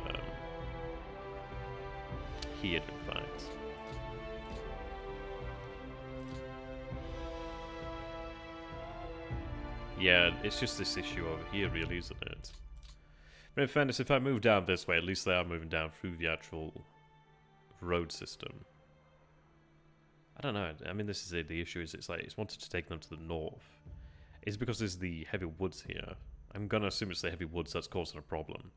in fact. Yeah, it's just this issue over here, really, isn't it? But in fairness, if I move down this way, at least they are moving down through the actual road system. I don't know. I mean, this is it. The issue is it's wanted to take them to the north. It's because there's the heavy woods here. I'm going to assume it's the heavy woods that's causing a problem.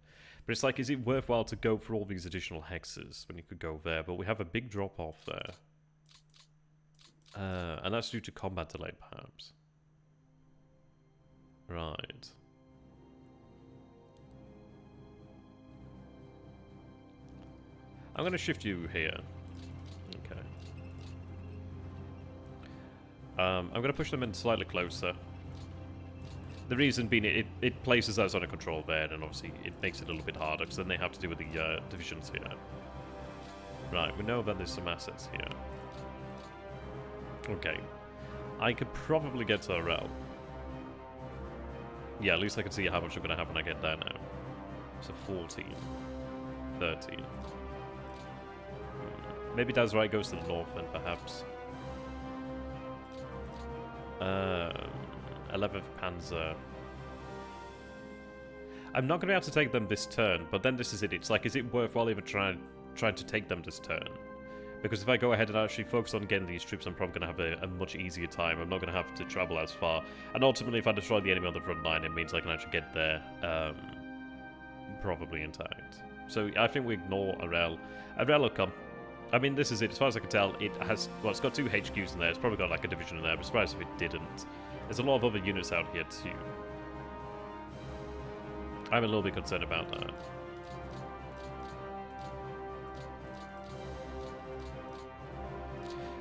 But it's like, is it worthwhile to go for all these additional hexes when you could go there? But we have a big drop-off there. And that's due to combat delay, perhaps. Right. I'm going to shift you here. Okay. I'm going to push them in slightly closer. The reason being, it places us under control there, and obviously it makes it a little bit harder, because then they have to deal with the divisions here. Right, we know that there's some assets here. Okay. I could probably get to Arel. Yeah, at least I can see how much I'm going to have when I get there now. So 14. 13. Maybe Dazrai goes to the north then, perhaps. 11th Panzer. I'm not going to be able to take them this turn, but then this is it. It's like, is it worthwhile even trying to take them this turn? Because if I go ahead and actually focus on getting these troops, I'm probably going to have a much easier time. I'm not going to have to travel as far. And ultimately, if I destroy the enemy on the front line, it means I can actually get there probably intact. So I think we ignore Arel. Arel will come. I mean, this is it. As far as I can tell, it has... Well, it's got 2 HQs in there. It's probably got like a division in there. I'm surprised if it didn't. There's a lot of other units out here too. I'm a little bit concerned about that.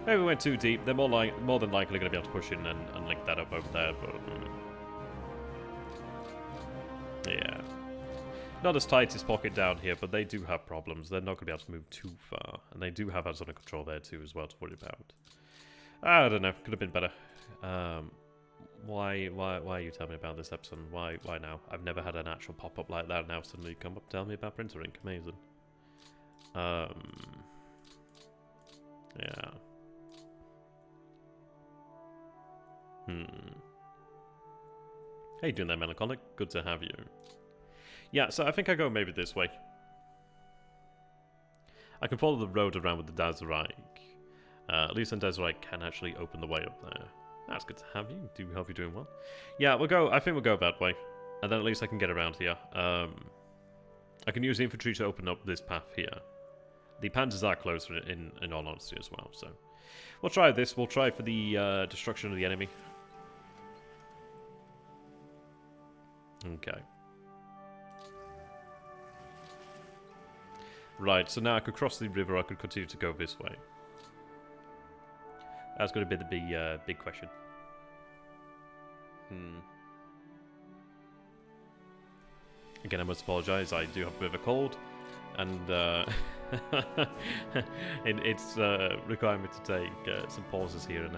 Maybe we went too deep. They're more than likely going to be able to push in and link that up over there, but... yeah. Not as tight as pocket down here, but they do have problems. They're not going to be able to move too far. And they do have us under control there too as well to worry about. I don't know. Could have been better. Why are you telling me about this, Epson? Why now? I've never had an actual pop-up like that, now suddenly come up tell me about printer ink. Amazing. Yeah. How you doing there, Melancholic? Good to have you. Yeah, so I think I go maybe this way. I can follow the road around with the Dazraik. At least then Dazraik can actually open the way up there. That's good to have you. Do hope you're doing well. Yeah, I think we'll go that way. And then at least I can get around here. I can use the infantry to open up this path here. The Panzers are closer in all honesty as well, so... We'll try this. We'll try for the destruction of the enemy. Okay. Right, so now I could cross the river, I could continue to go this way. That's going to be the big question. Again, I must apologise, I do have a bit of a cold, and it's requiring me to take some pauses here and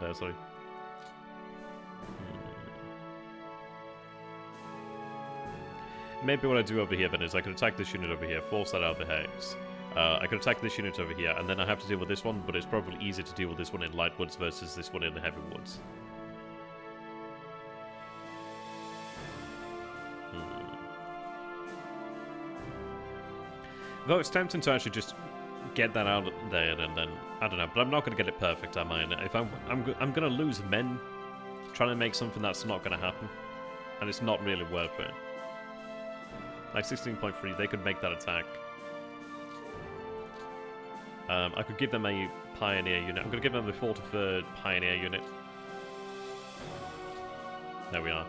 there, sorry. Maybe what I do over here then is I could attack this unit over here, force that out of the hex. I could attack this unit over here, and then I have to deal with this one, but it's probably easier to deal with this one in light woods versus this one in the heavy woods. Though it's tempting to actually just get that out there and then, I don't know, but I'm not going to get it perfect, am I? And if I'm going to lose men trying to make something that's not going to happen, and it's not really worth it. Like 16.3, they could make that attack. I could give them a Pioneer unit. I'm going to give them the 43rd Pioneer unit. There we are.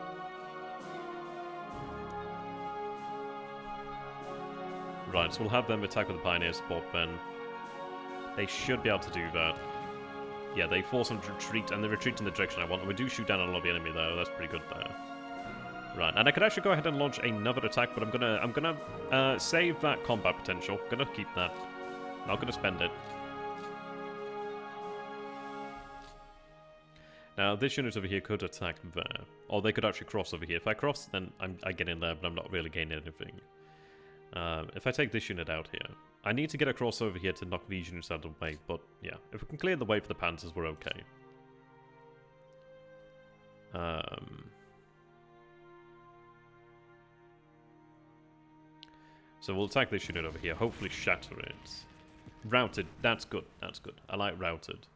Right, so we'll have them attack with the Pioneer support then. They should be able to do that. Yeah, they force them to retreat, and they retreat in the direction I want. And we do shoot down a lot of the enemy though. That's pretty good there. Right, and I could actually go ahead and launch another attack, but I'm gonna save that combat potential. Gonna keep that. Not gonna spend it. Now this unit over here could attack there, or they could actually cross over here. If I cross, then I get in there, but I'm not really gaining anything. If I take this unit out here, I need to get across over here to knock these units out of the way. But yeah, if we can clear the way for the Panzers, we're okay. So we'll attack this unit over here, hopefully shatter it. Routed, that's good, that's good. I like routed.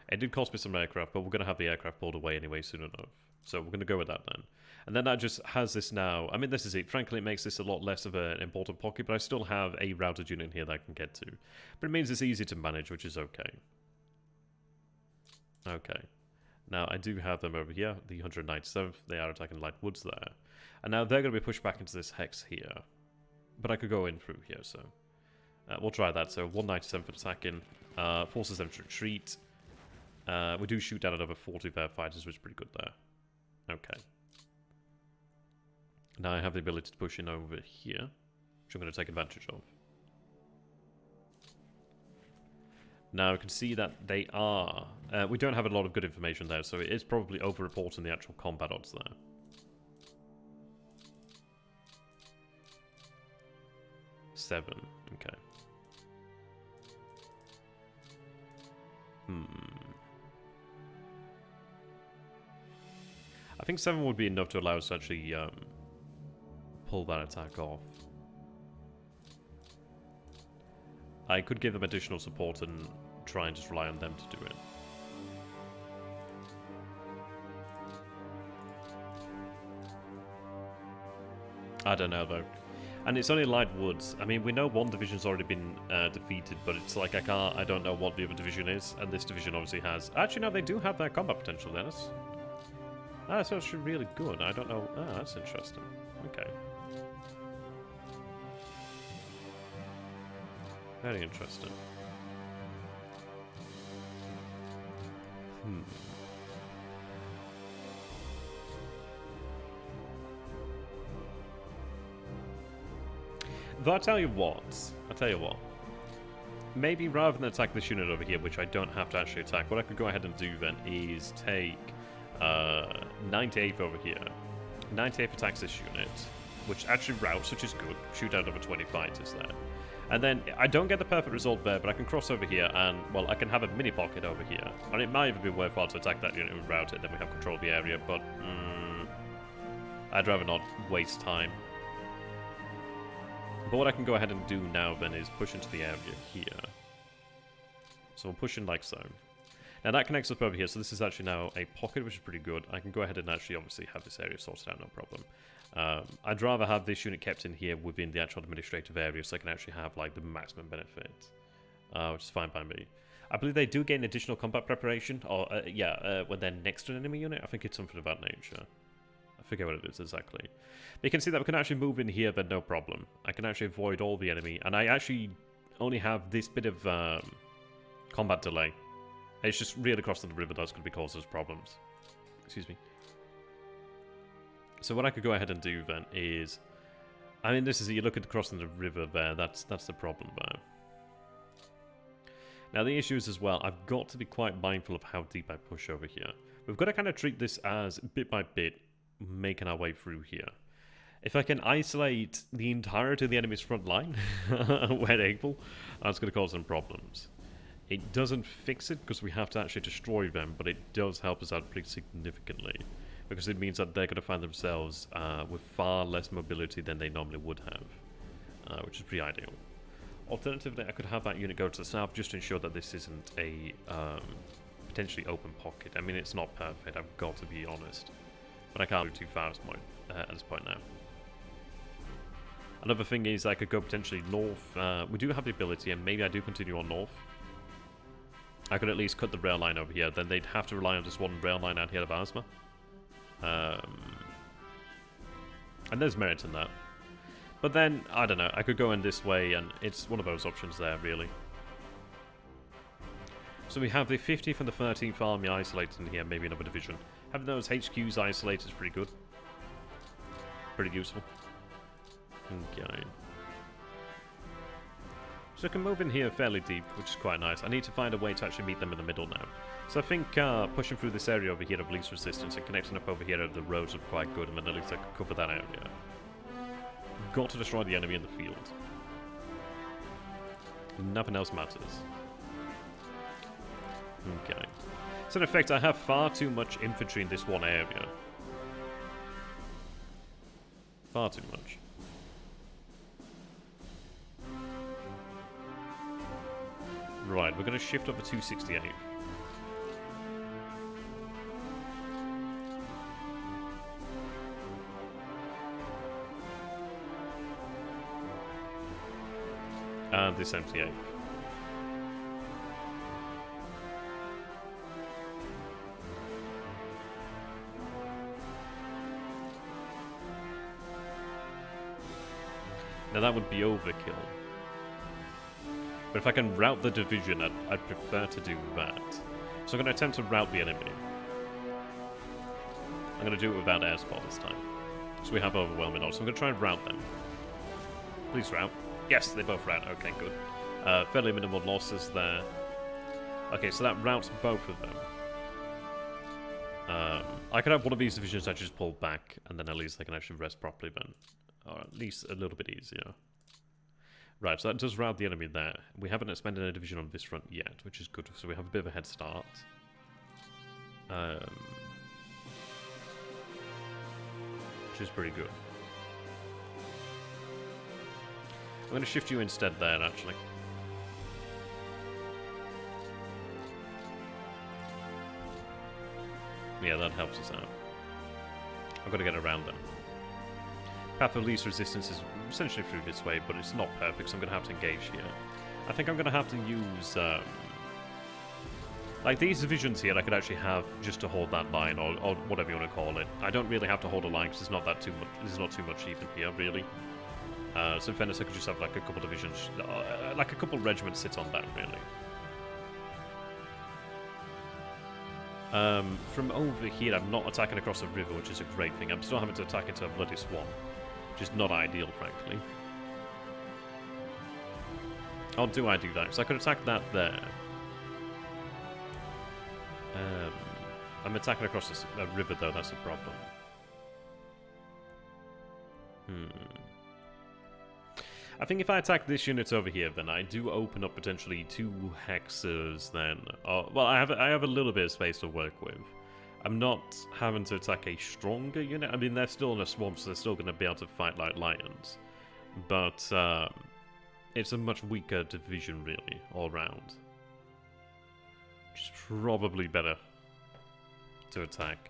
It did cost me some aircraft, but we're going to have the aircraft pulled away anyway soon enough. So we're going to go with that then. And then that just has this now. I mean, this is it. Frankly, it makes this a lot less of an important pocket, but I still have a routed unit here that I can get to. But it means it's easy to manage, which is okay. Okay. Now, I do have them over here, the 197th. They are attacking light woods there. And now they're going to be pushed back into this hex here. But I could go in through here, so... we'll try that. So, 197th attacking. Forces them to retreat. We do shoot down another 40 of their fighters, which is pretty good there. Okay. Now I have the ability to push in over here, which I'm going to take advantage of. Now I can see that they are... we don't have a lot of good information there, so it is probably over-reporting the actual combat odds there. Seven. Okay. I think 7 would be enough to allow us to actually pull that attack off. I could give them additional support and try and just rely on them to do it. I don't know though. And it's only light woods. I mean, we know one division's already been defeated, but it's like I don't know what the other division is, and this division obviously has... Actually, no, they do have that combat potential, Dennis. That's actually really good. I don't know... Ah, that's interesting. Okay. Very interesting. Though I tell you what, maybe rather than attack this unit over here, which I don't have to actually attack, what I could go ahead and do then is take 98th over here. 98th attacks this unit, which actually routes, which is good. Shoot out over 20 fighters there. And then I don't get the perfect result there, but I can cross over here and, well, I can have a mini pocket over here. And it might even be worthwhile to attack that unit and route it, then we have control of the area, but I'd rather not waste time. But what I can go ahead and do now then is push into the area here. So we'll push in like so. Now that connects up over here, so this is actually now a pocket, which is pretty good. I can go ahead and actually obviously have this area sorted out, no problem. I'd rather have this unit kept in here within the actual administrative area so I can actually have like the maximum benefit, which is fine by me. I believe they do gain additional combat preparation, or when they're next to an enemy unit. I think it's something of that nature. I forget what it is exactly. But you can see that we can actually move in here, but no problem. I can actually avoid all the enemy, and I actually only have this bit of combat delay. It's just really across the river that's going to be causing us problems. Excuse me. So what I could go ahead and do then is, I mean, this is, you look at crossing the river there. That's the problem there. Now the issue is as well, I've got to be quite mindful of how deep I push over here. We've got to kind of treat this as bit by bit making our way through here. If I can isolate the entirety of the enemy's front line when able, that's going to cause some problems. It doesn't fix it because we have to actually destroy them, but it does help us out pretty significantly because it means that they're going to find themselves with far less mobility than they normally would have, which is pretty ideal. Alternatively, I could have that unit go to the south just to ensure that this isn't a potentially open pocket. I mean, it's not perfect, I've got to be honest, but I can't go too far at this point now. Another thing is I could go potentially north. We do have the ability, and maybe I do continue on north. I could at least cut the rail line over here. Then they'd have to rely on just one rail line out here of Asma. And there's merit in that. But then, I don't know, I could go in this way, and it's one of those options there, really. So we have the 50th and the 13th Army isolated in here, maybe another division. Having those HQs isolated is pretty good. Pretty useful. Okay. So I can move in here fairly deep, which is quite nice. I need to find a way to actually meet them in the middle now. So I think pushing through this area over here of least resistance and connecting up over here at the roads are quite good, and then at least I can cover that area. Got to destroy the enemy in the field. Nothing else matters. Okay. So in effect, I have far too much infantry in this one area. Far too much. Right, we're going to shift up to 268. And this 78. Now that would be overkill. But if I can route the division, I'd prefer to do that. So I'm going to attempt to route the enemy. I'm going to do it without air support this time. So we have overwhelming odds. So I'm going to try and route them. Please route. Yes, they both route. Okay, good. Fairly minimal losses there. Okay, so that routes both of them. I could have one of these divisions I just pull back, and then at least they can actually rest properly then. Or at least a little bit easier. Right, so that does route the enemy there. We haven't expanded a division on this front yet, which is good, so we have a bit of a head start. Which is pretty good. I'm going to shift you instead there, actually. Yeah, that helps us out. I've got to get around them. Path of least resistance is essentially through this way, but it's not perfect, so I'm going to have to engage here. I think I'm going to have to use, like these divisions here I could actually have just to hold that line, or whatever you want to call it. I don't really have to hold a line because it's not that too much. This is not too much even here, really. So in fairness, I could just have like a couple divisions, like a couple regiments sit on that, really. From over here, I'm not attacking across the river, which is a great thing. I'm still having to attack into a bloody swamp, which is not ideal, frankly. Or do I do that? So I could attack that there. I'm attacking across this river, though. That's a problem. I think if I attack this unit over here, then I do open up potentially 2 hexes then. Well, I have a little bit of space to work with. I'm not having to attack a stronger unit. I mean, they're still in a swamp, so they're still going to be able to fight like lions. But it's a much weaker division, really, all round. Which is probably better to attack.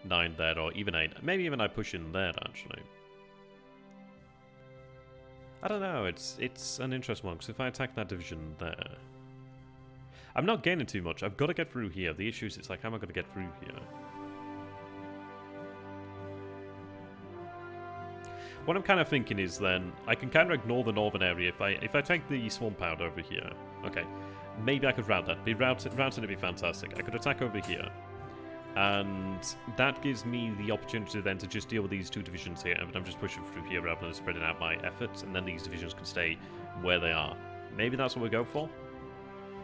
9 there, or even 8. Maybe even I push in there, actually. I don't know, it's an interesting one, because if I attack that division there... I'm not gaining too much. I've got to get through here. The issue is, it's like, how am I going to get through here? What I'm kind of thinking is then, I can kind of ignore the northern area if I take the swamp out over here. Okay, maybe I could route that. Routing would be fantastic. I could attack over here. And that gives me the opportunity then to just deal with these 2 divisions here, but I'm just pushing through here rather than spreading out my efforts, and then these divisions can stay where they are. Maybe that's what we go for.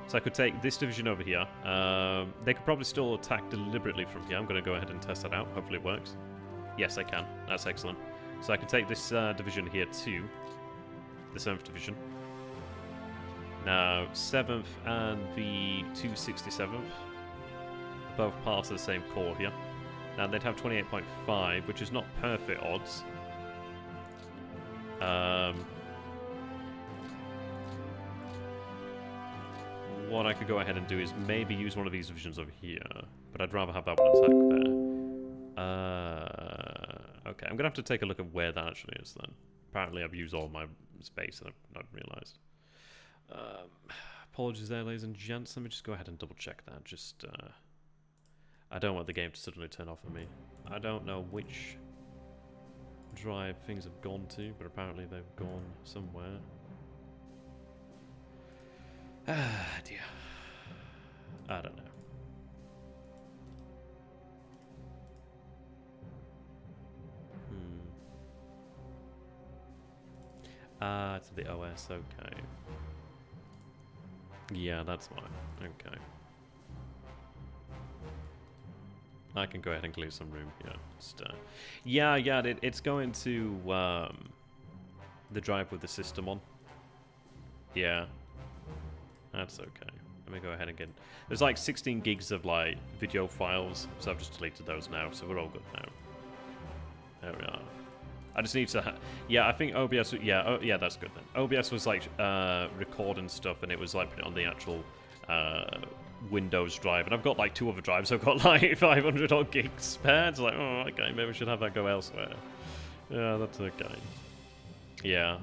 So I could take this division over here. They could probably still attack deliberately from here. I'm going to go ahead and test that out. Hopefully it works. Yes, I can. That's excellent. So I can take this division here too. The 7th division. Now, 7th and the 267th. Both parts of the same core here. Now they'd have 28.5, which is not perfect odds. What I could go ahead and do is maybe use one of these divisions over here, but I'd rather have that one attack there. Okay, I'm gonna have to take a look at where that actually is then. Apparently I've used all my space and I've not realised. Apologies there, ladies and gents. Let me just go ahead and double check that. Just I don't want the game to suddenly turn off on me. I don't know which drive things have gone to, but apparently they've gone somewhere. Ah, dear. I don't know. Ah, it's the OS, okay. Yeah, that's why. Okay. I can go ahead and clear some room here. Just, yeah, it's going to the drive with the system on. Yeah, that's okay. Let me go ahead and get... There's like 16 gigs of like video files, so I've just deleted those now, so we're all good now. There we are. I just need to... Yeah, I think OBS... Yeah, oh, yeah, that's good then. OBS was like recording stuff, and it was like putting it on the actual... Windows drive, and I've got like 2 other drives. I've got like 500 odd gigs spare. It's like, oh, okay, maybe we should have that go elsewhere. Yeah, that's okay. Yeah,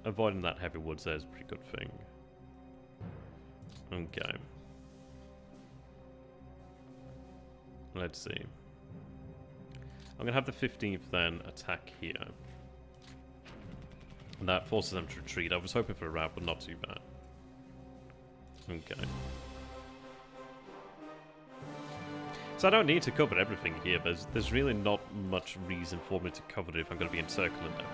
avoiding that heavy woods there is a pretty good thing. Okay. Let's see. I'm gonna have the 15th then attack here. And that forces them to retreat. I was hoping for a rout, but not too bad. Okay. So I don't need to cover everything here. There's really not much reason for me to cover it if I'm going to be encircling them.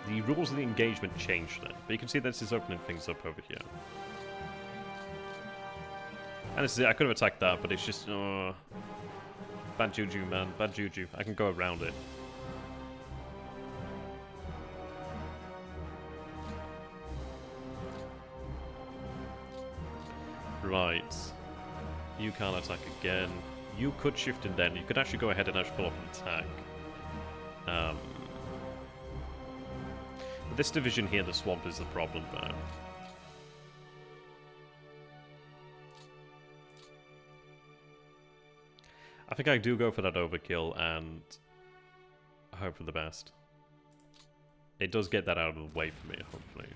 The rules of the engagement change then, but you can see this is opening things up over here. And this is it. I could have attacked that, but it's just bad juju, man, bad juju. I can go around it. Right. You can't attack again. You could shift in then. You could actually go ahead and actually pull off an attack. But this division here, the swamp, is the problem there. I think I do go for that overkill and hope for the best. It does get that out of the way for me, hopefully.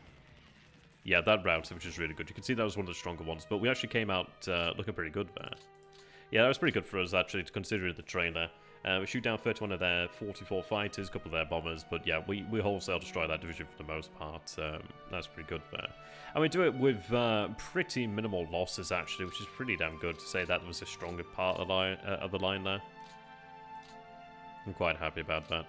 Yeah, that route, which is really good. You can see that was one of the stronger ones, but we actually came out looking pretty good there. Yeah, that was pretty good for us, actually, to consider the terrain there. We shoot down 31 of their 44 fighters, a couple of their bombers, but yeah, we wholesale destroy that division for the most part. That's pretty good there. And we do it with pretty minimal losses, actually, which is pretty damn good to say that was a stronger part of the line there. I'm quite happy about that.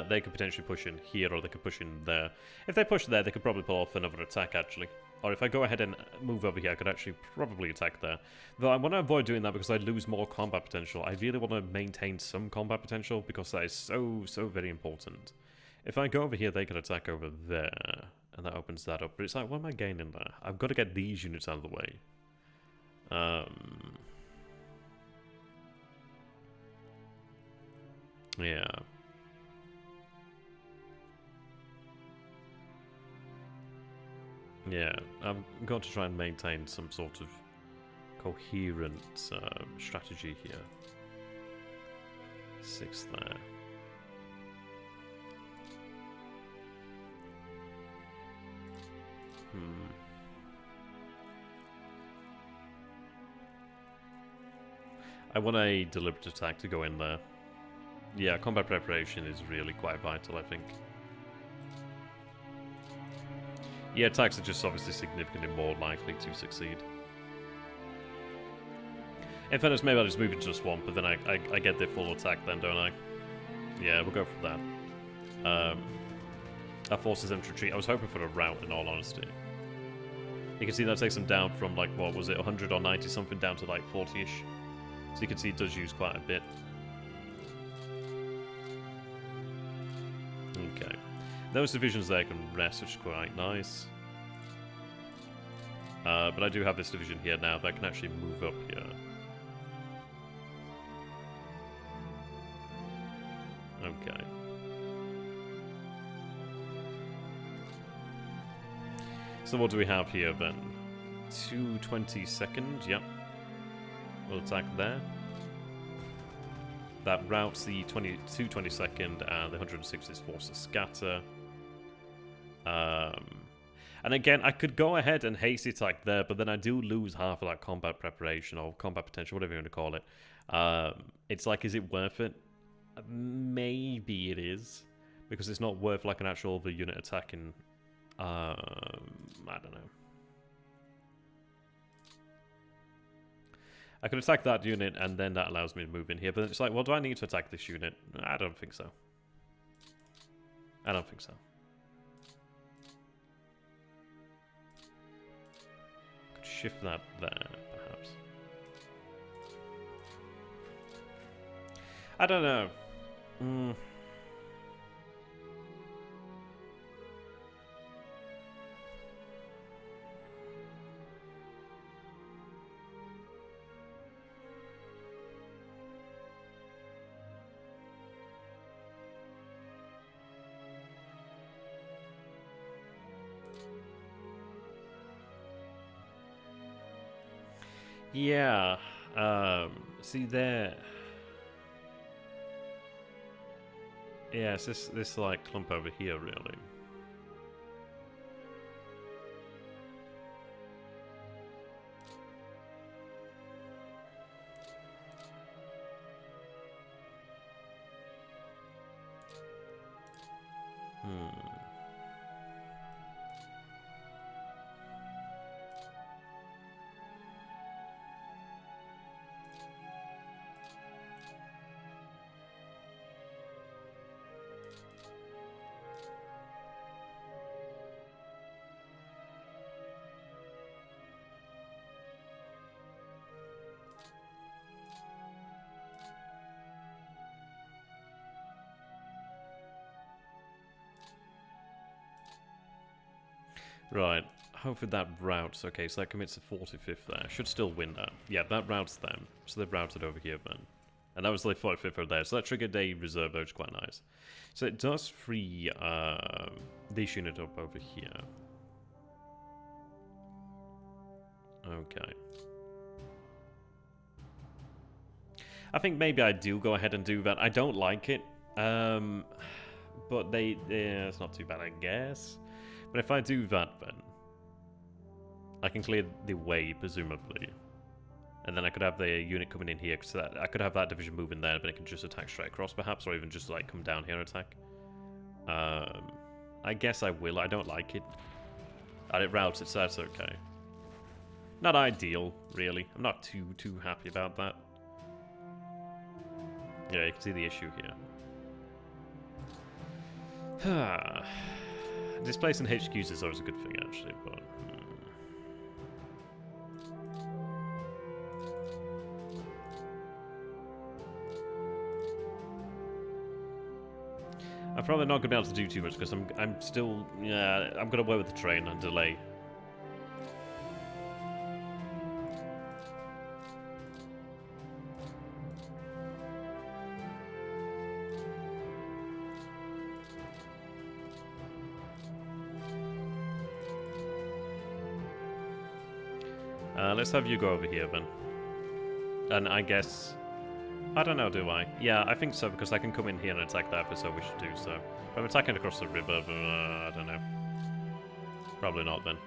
They could potentially push in here, or they could push in there. If they push there, they could probably pull off another attack, actually. Or if I go ahead and move over here, I could actually probably attack there. Though I want to avoid doing that because I lose more combat potential. I really want to maintain some combat potential because that is so very important. If I go over here, they could attack over there. And that opens that up. But it's like, what am I gaining there? I've got to get these units out of the way. Yeah. Yeah, I'm going to try and maintain some sort of coherent strategy here. 6 there. I want a deliberate attack to go in there. Yeah, combat preparation is really quite vital, I think. Yeah, attacks are just obviously significantly more likely to succeed. In fairness, maybe I'll just move into a swamp, but then I get their full attack then, don't I? Yeah, we'll go for that. That forces them to retreat. I was hoping for a rout, in all honesty. You can see that takes them down from, like, what was it, 100 or 90 something down to, like, 40-ish. So you can see it does use quite a bit. Okay. Those divisions there can rest, which is quite nice. But I do have this division here now that can actually move up here. Okay. So what do we have here then? 222nd, yep. We'll attack there. That routes the 222nd and the 160th force to scatter. And again, I could go ahead and hasty attack there, but then I do lose half of that combat preparation or combat potential, whatever you want to call it. It's like, is it worth it? Maybe it is, because it's not worth like an actual unit attacking. I don't know. I could attack that unit, and then that allows me to move in here. But it's like, well, do I need to attack this unit? I don't think so. I don't think so. Could shift that there, perhaps. I don't know. Yeah. See there. Yeah, it's this like clump over here, really. Right. Hopefully that routes. Okay, so that commits to 45th there. Should still win that. Yeah, that routes them. So they've routed over here then. And that was the 45th over there. So that triggered a reserve, which is quite nice. So it does free this unit up over here. Okay. I think maybe I do go ahead and do that. I don't like it. But it's not too bad, I guess. But if I do that, then I can clear the way, presumably. And then I could have the unit coming in here, so that I could have that division move in there, but it can just attack straight across, perhaps, or even just like come down here and attack. I guess I will. I don't like it. And it routes it, so that's okay. Not ideal, really. I'm not too happy about that. Yeah, you can see the issue here. Displacing HQs is always a good thing, actually, but... I'm probably not going to be able to do too much, because I'm still... Yeah, I'm going to work with the train and delay. Let's have you go over here then. And I guess... I don't know, do I? Yeah, I think so, because I can come in here and attack that, so we should do so. If I'm attacking across the river, I don't know. Probably not then.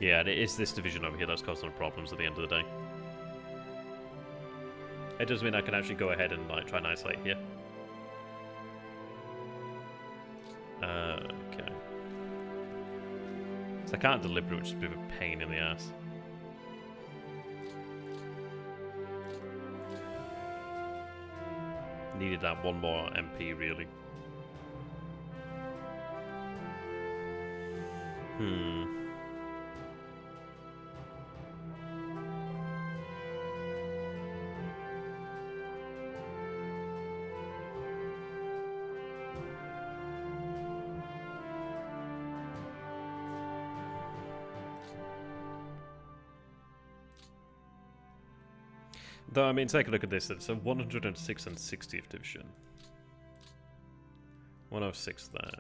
Yeah, it is this division over here that's causing the problems at the end of the day. It does mean I can actually go ahead and like try and isolate here. Okay. So I can't deliver, which is a bit of a pain in the ass. Needed that one more MP, really. Though, I mean, take a look at this. It's a 106 and 60th Division. 106 there.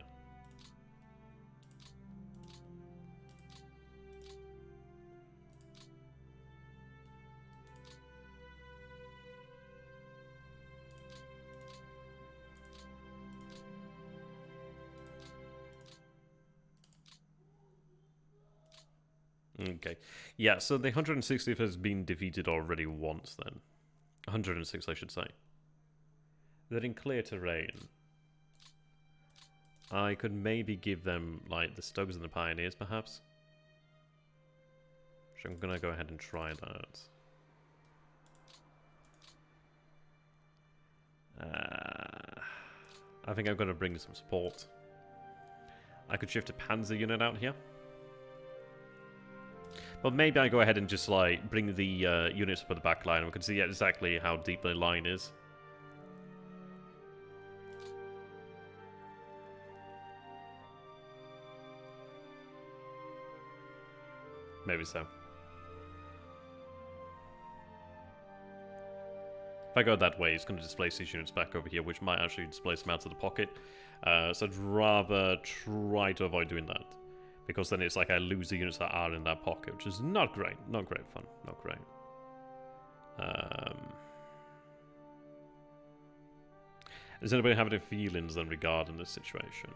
Okay. Yeah, so the 160th has been defeated already once then. 106, I should say. They're in clear terrain. I could maybe give them, like, the Stugs and the Pioneers, perhaps. So I'm gonna go ahead and try that. I think I'm gonna bring some support. I could shift a Panzer unit out here. But maybe I go ahead and just, like, bring the units up at the back line and we can see exactly how deep the line is. Maybe so. If I go that way, it's going to displace these units back over here, which might actually displace them out of the pocket. So I'd rather try to avoid doing that. Because then it's like I lose the units that are in that pocket, which is not great. Not great fun. Not great. Does anybody have any feelings then regarding this situation?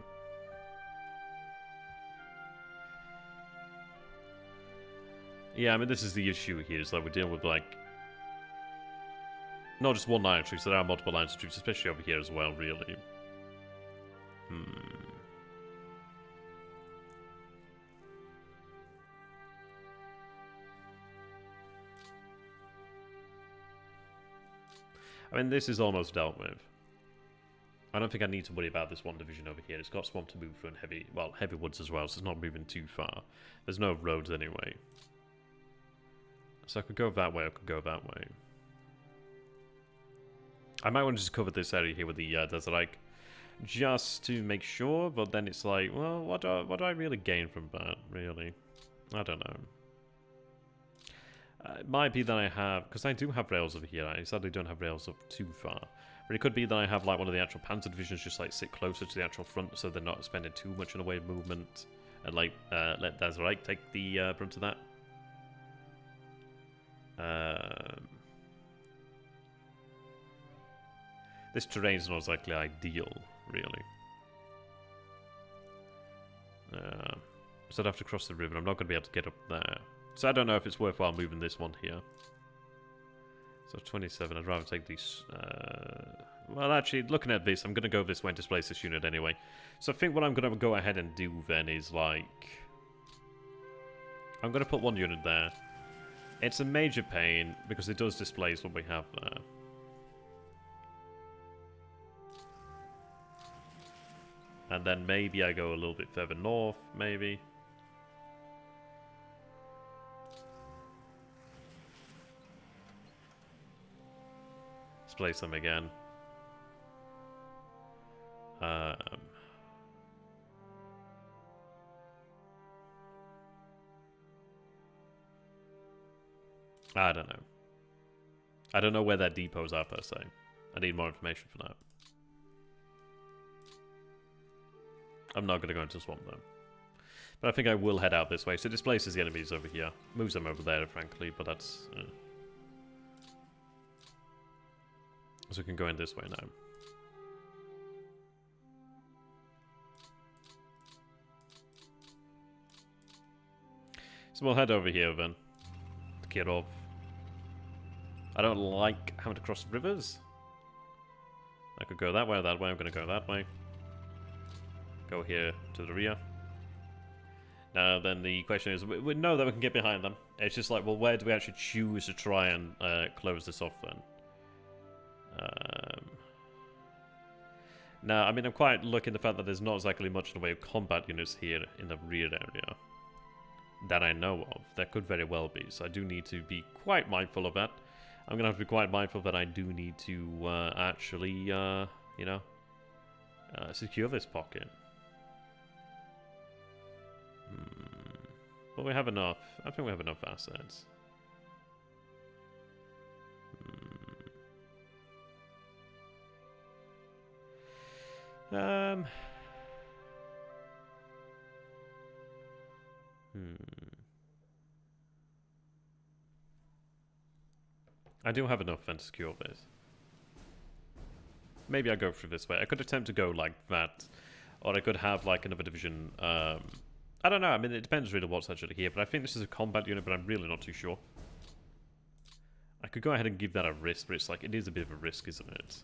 Yeah, I mean, this is the issue here, is that we're dealing with, like, not just one line of troops, there are multiple lines of troops, especially over here as well, really. I mean, this is almost dealt with. I don't think I need to worry about this one division over here. It's got swamp to move through and heavy woods as well, so it's not moving too far. There's no roads anyway. So I could go that way, I could go that way. I might want to just cover this area here with the desert Ike, just to make sure, but then it's like, well, what do I really gain from that, really? I don't know. It might be that I have, because I do have rails over here, I sadly don't have rails up too far. But it could be that I have like one of the actual Panzer divisions just like sit closer to the actual front so they're not spending too much in the way of movement. And like, let Desert Ike take the brunt of that. This terrain is not exactly ideal, really. So I'd have to cross the river. I'm not going to be able to get up there. So I don't know if it's worthwhile moving this one here. So 27, I'd rather take these... well, actually, looking at this, I'm going to go this way and displace this unit anyway. So I think what I'm going to go ahead and do then is, like... I'm going to put one unit there. It's a major pain, because it does displace what we have there. And then maybe I go a little bit further north, maybe. Displace them again. I don't know. I don't know where their depots are, per se. I need more information for that. I'm not going to go into swamp, though. But I think I will head out this way. So it displaces the enemies over here. Moves them over there, frankly, but that's... So we can go in this way now. So we'll head over here then. To get off. I don't like having to cross rivers. I could go that way or that way. I'm going to go that way. Go here to the rear. Now then the question is, we know that we can get behind them. It's just like, well, where do we actually choose to try and close this off then? Now, I mean, I'm quite lucky in the fact that there's not exactly much in the way of combat units here in the rear area. That I know of. There could very well be, so I do need to be quite mindful of that. I'm going to have to be quite mindful that I do need to actually, you know, secure this pocket. But we have enough. I think we have enough assets. I do have enough then to secure this. Maybe I go through this way. I could attempt to go like that. Or I could have like another division. I don't know. I mean, it depends really what's actually here. But I think this is a combat unit, but I'm really not too sure. I could go ahead and give that a risk, but it's like, it is a bit of a risk, isn't it?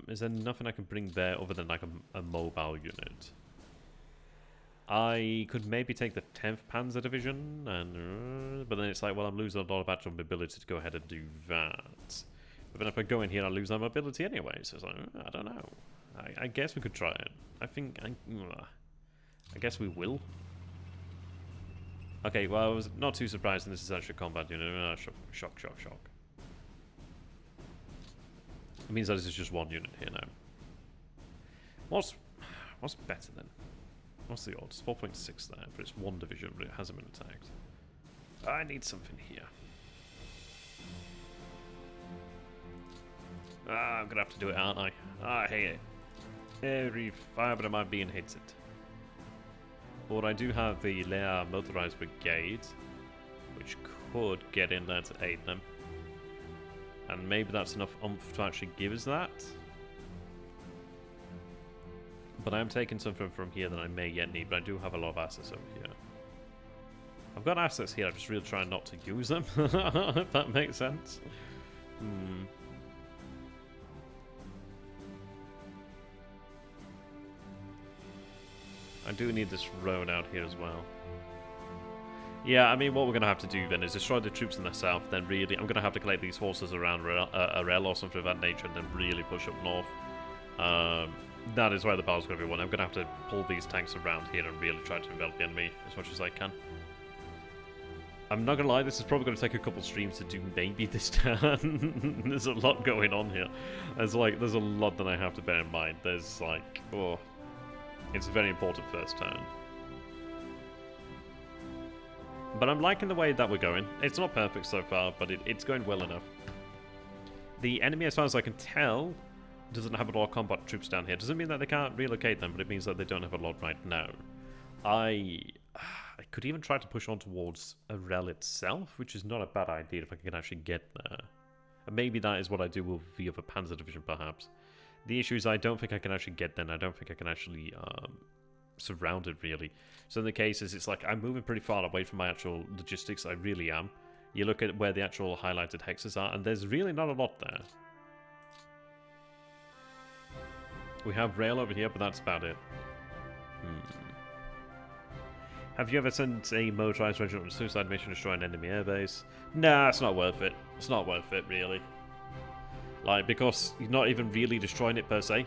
Is there nothing I can bring there other than like a mobile unit? I could maybe take the 10th Panzer Division, and but then it's like, well, I'm losing a lot of actual mobility to go ahead and do that. But then if I go in here, I lose that mobility anyway, so it's like, I don't know. I guess we could try it. I guess we will. Okay, well, I was not too surprised, and this is actually a combat unit. Shock. It means that this is just one unit here now. What's better then? What's the odds? 4.6 there, but it's one division, but it hasn't been attacked. I need something here. I'm gonna have to do it, aren't I? I hate it. Every fibre of my being hates it. But I do have the Leia Motorized Brigade, which could get in there to aid them. And maybe that's enough oomph to actually give us that. But I am taking something from here that I may yet need, but I do have a lot of assets over here. I've got assets here, I'm just really trying not to use them, if that makes sense. I do need this road out here as well. Yeah, I mean, what we're going to have to do then is destroy the troops in the south, then really, I'm going to have to collect these forces around Arel or something of that nature, and then really push up north. That is where the battle's going to be won. I'm going to have to pull these tanks around here and really try to envelop the enemy as much as I can. I'm not going to lie, this is probably going to take a couple streams to do maybe this turn. There's a lot going on here. There's a lot that I have to bear in mind. There's like, oh, it's a very important first turn. But I'm liking the way that we're going. It's not perfect so far, but it's going well enough. The enemy, as far as I can tell, doesn't have a lot of combat troops down here. Doesn't mean that they can't relocate them, but it means that they don't have a lot right now. I could even try to push on towards Arel itself, which is not a bad idea if I can actually get there. And maybe that is what I do with the other Panzer Division, perhaps. The issue is I don't think I can actually get there, and I don't think I can actually surround it, really. So in the cases, it's like I'm moving pretty far away from my actual logistics. I really am. You look at where the actual highlighted hexes are, and there's really not a lot there. We have rail over here, but that's about it. Have you ever sent a motorized regiment on a suicide mission to destroy an enemy airbase? Nah, it's not worth it. It's not worth it, really. Like, because you're not even really destroying it per se.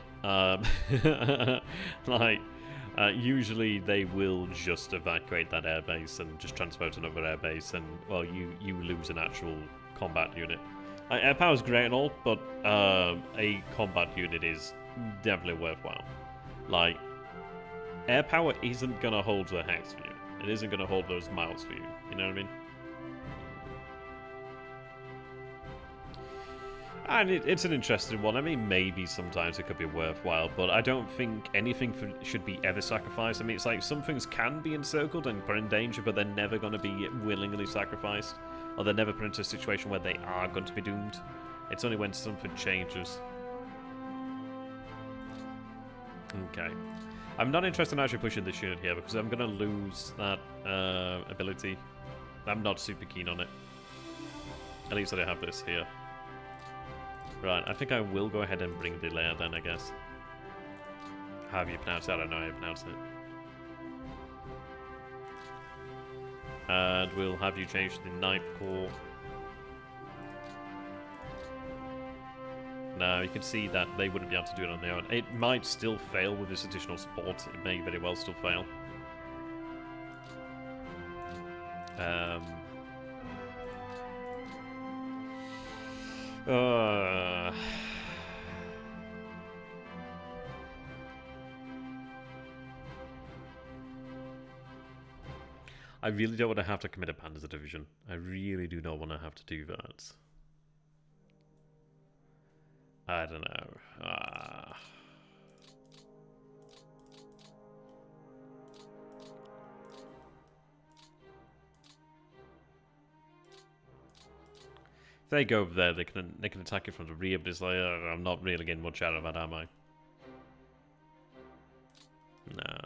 Usually they will just evacuate that airbase and just transfer to another airbase, and, well, you lose an actual combat unit. Air power is great and all, but a combat unit is definitely worthwhile. Like, air power isn't gonna hold the hex for you. It isn't gonna hold those miles for you. You know what I mean? And it's an interesting one. I mean, maybe sometimes it could be worthwhile, but I don't think anything should be ever sacrificed. I mean, it's like some things can be encircled and put in danger, but they're never going to be willingly sacrificed. Or they're never put into a situation where they are going to be doomed. It's only when something changes. Okay. I'm not interested in actually pushing this unit here, because I'm going to lose that ability. I'm not super keen on it. At least I don't have this here. Right, I think I will go ahead and bring the layer then, I guess. How have you pronounced it? I don't know how you pronounce it. And we'll have you change to the 9th core. Now, you can see that they wouldn't be able to do it on their own. It might still fail with this additional support. It may very well still fail. I really don't want to have to commit a Panzer division. I really do not want to have to do that. I don't know. If they go over there, they can attack it from the rear, but it's like, I'm not really getting much out of that, am I? Nah.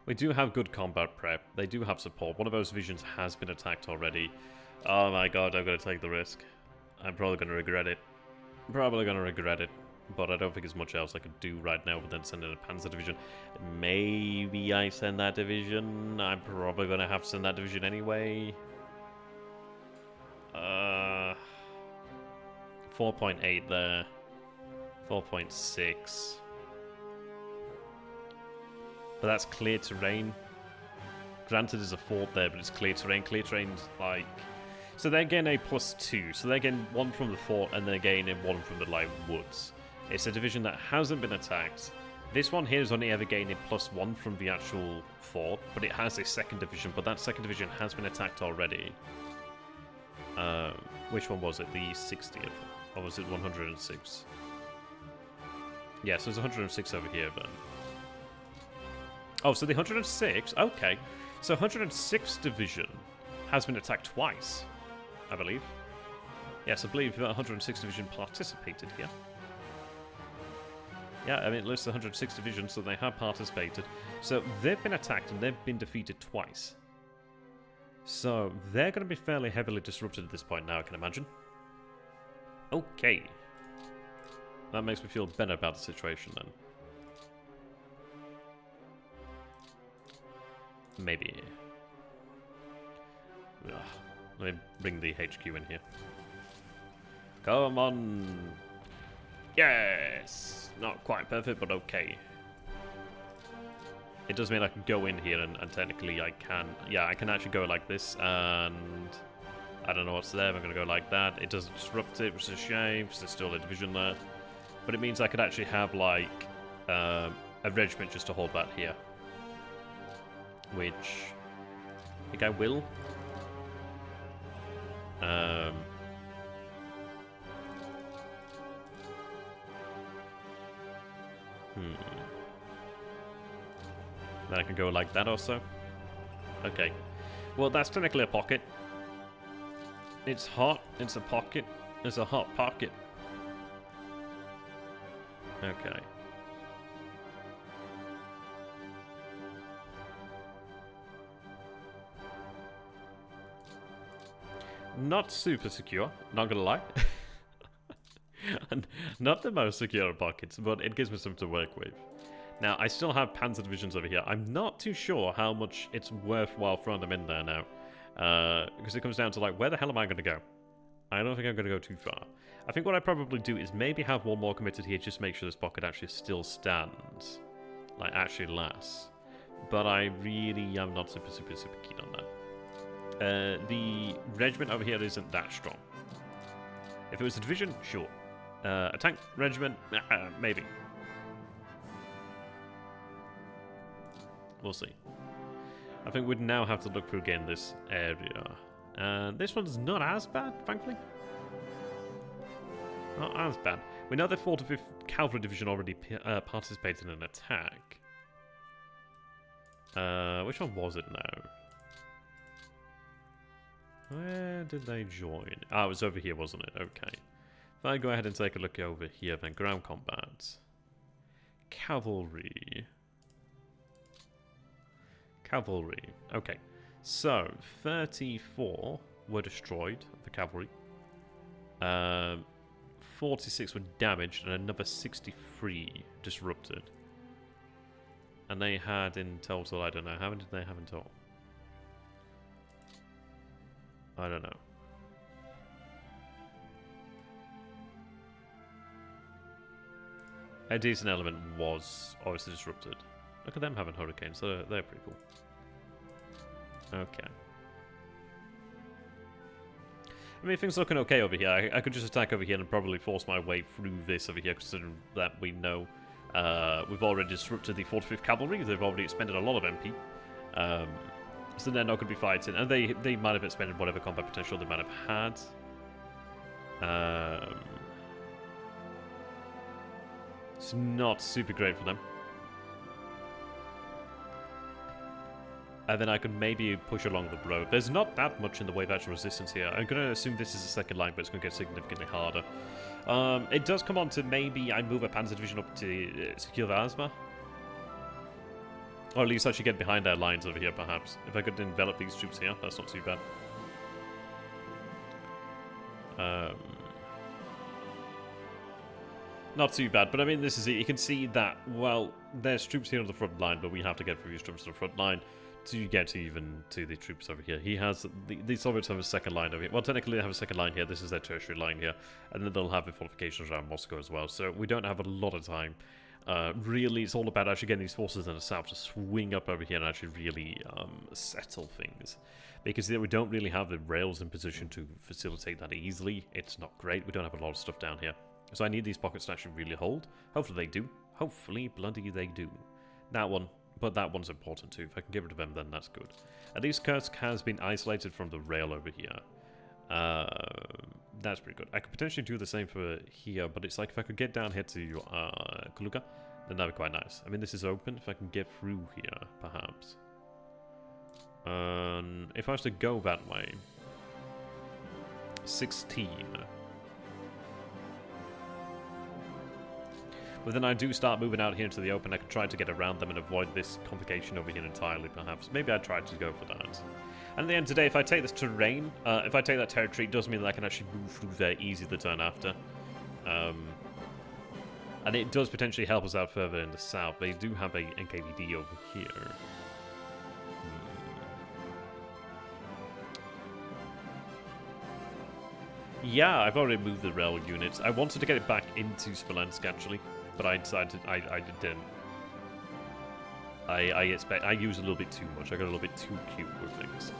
We do have good combat prep. They do have support. One of those divisions has been attacked already. Oh my god, I'm going to take the risk. I'm probably going to regret it. But I don't think there's much else I could do right now other than send in a Panzer division. Maybe I send that division. I'm probably going to have to send that division anyway. 4.8 there. 4.6. But that's clear terrain. Granted, there's a fort there, but it's clear terrain. Clear terrain's like... So they're getting a +2. So they're getting 1 from the fort, and they're getting 1 from the like woods. It's a division that hasn't been attacked. This one here is only ever getting a +1 from the actual fort, but it has a 2nd division, but that 2nd division has been attacked already. Which one was it? The 60th? Or was it 106? Yeah, so there's 106 over here then. Oh, so the 106? Okay. So 106th Division has been attacked twice, I believe. Yes, I believe the 106th Division participated here. Yeah, I mean, it lists the 106th Division, so they have participated. So they've been attacked and they've been defeated twice. So they're going to be fairly heavily disrupted at this point now, I can imagine. Okay. That makes me feel better about the situation then. Maybe. Ugh. Let me bring the HQ in here. Come on. Yes! Not quite perfect, but okay. It does mean I can go in here and technically I can... Yeah, I can actually go like this and... I don't know what's there. I'm going to go like that. It doesn't disrupt it, which is a shame, because there's still a division there. But it means I could actually have, like, a regiment just to hold that here. Which... I think I will. Then I can go like that also. Okay. Well, that's technically a pocket. It's hot. It's a pocket. It's a hot pocket. Okay. Not super secure, not gonna lie. And not the most secure pockets, but it gives me something to work with. Now, I still have Panzer divisions over here. I'm not too sure how much it's worthwhile throwing them in there now. Because it comes down to, like, where the hell am I going to go? I don't think I'm going to go too far. I think what I probably do is maybe have one more committed here, just make sure this pocket actually still stands. Like, actually lasts. But I really am not super keen on that. The regiment over here isn't that strong. If it was a division, sure. A tank regiment, maybe. we'll see. I think we'd now have to look through again this area. And this one's not as bad, frankly. Not as bad. We know the 4th and 5th Cavalry Division already participated in an attack. Which one was it now? Where did they join? Ah, it was over here, wasn't it? Okay. If I go ahead and take a look over here, then ground combat. Cavalry. Cavalry. Okay. So, 34 were destroyed, the cavalry. 46 were damaged, and another 63 disrupted. And they had in total, I don't know, how many did they have in total? I don't know. A decent element was obviously disrupted. Look at them having hurricanes, so they're pretty cool. Okay. I mean, things are looking okay over here. I could just attack over here and probably force my way through this over here, considering that we know we've already disrupted the 45th Cavalry. They've already expended a lot of MP. So they're not going to be fighting. And they might have expended whatever combat potential they might have had. It's not super great for them. And then I could maybe push along the road. There's not that much in the way of actual resistance here. I'm going to assume this is the second line, but it's going to get significantly harder. It does come on to maybe I move a Panzer Division up to secure Vazma. Or at least actually get behind their lines over here, perhaps. If I could envelop these troops here, that's not too bad. Not too bad, but I mean, this is it. You can see that, well, there's troops here on the front line, but we have to get through these troops to the front line to get even to the troops over here. He has, the Soviets have a second line over here. Well, technically they have a second line here. This is their tertiary line here. And then they'll have the fortifications around Moscow as well. So we don't have a lot of time. Really, it's all about actually getting these forces in the south to swing up over here and actually really settle things. Because we don't really have the rails in position to facilitate that easily. It's not great. We don't have a lot of stuff down here. So I need these pockets to actually really hold. Hopefully they do. Hopefully, bloody they do. That one. But that one's important too. If I can get rid of them, then that's good. At least Kursk has been isolated from the rail over here. That's pretty good. I could potentially do the same for here, but it's like if I could get down here to Kaluga, then that'd be quite nice. I mean, this is open. If I can get through here, perhaps. If I was to go that way, 16. But then I do start moving out here into the open. I could try to get around them and avoid this complication over here entirely, perhaps. Maybe I'd try to go for that. And at the end of the day, if I take this terrain, if I take that territory, it does mean that I can actually move through there easy the turn after. And it does potentially help us out further in the south. They do have a NKVD over here. Yeah, I've already moved the rail units. I wanted to get it back into Smolensk, actually. But I decided I didn't. I used a little bit too much. I got a little bit too cute with things.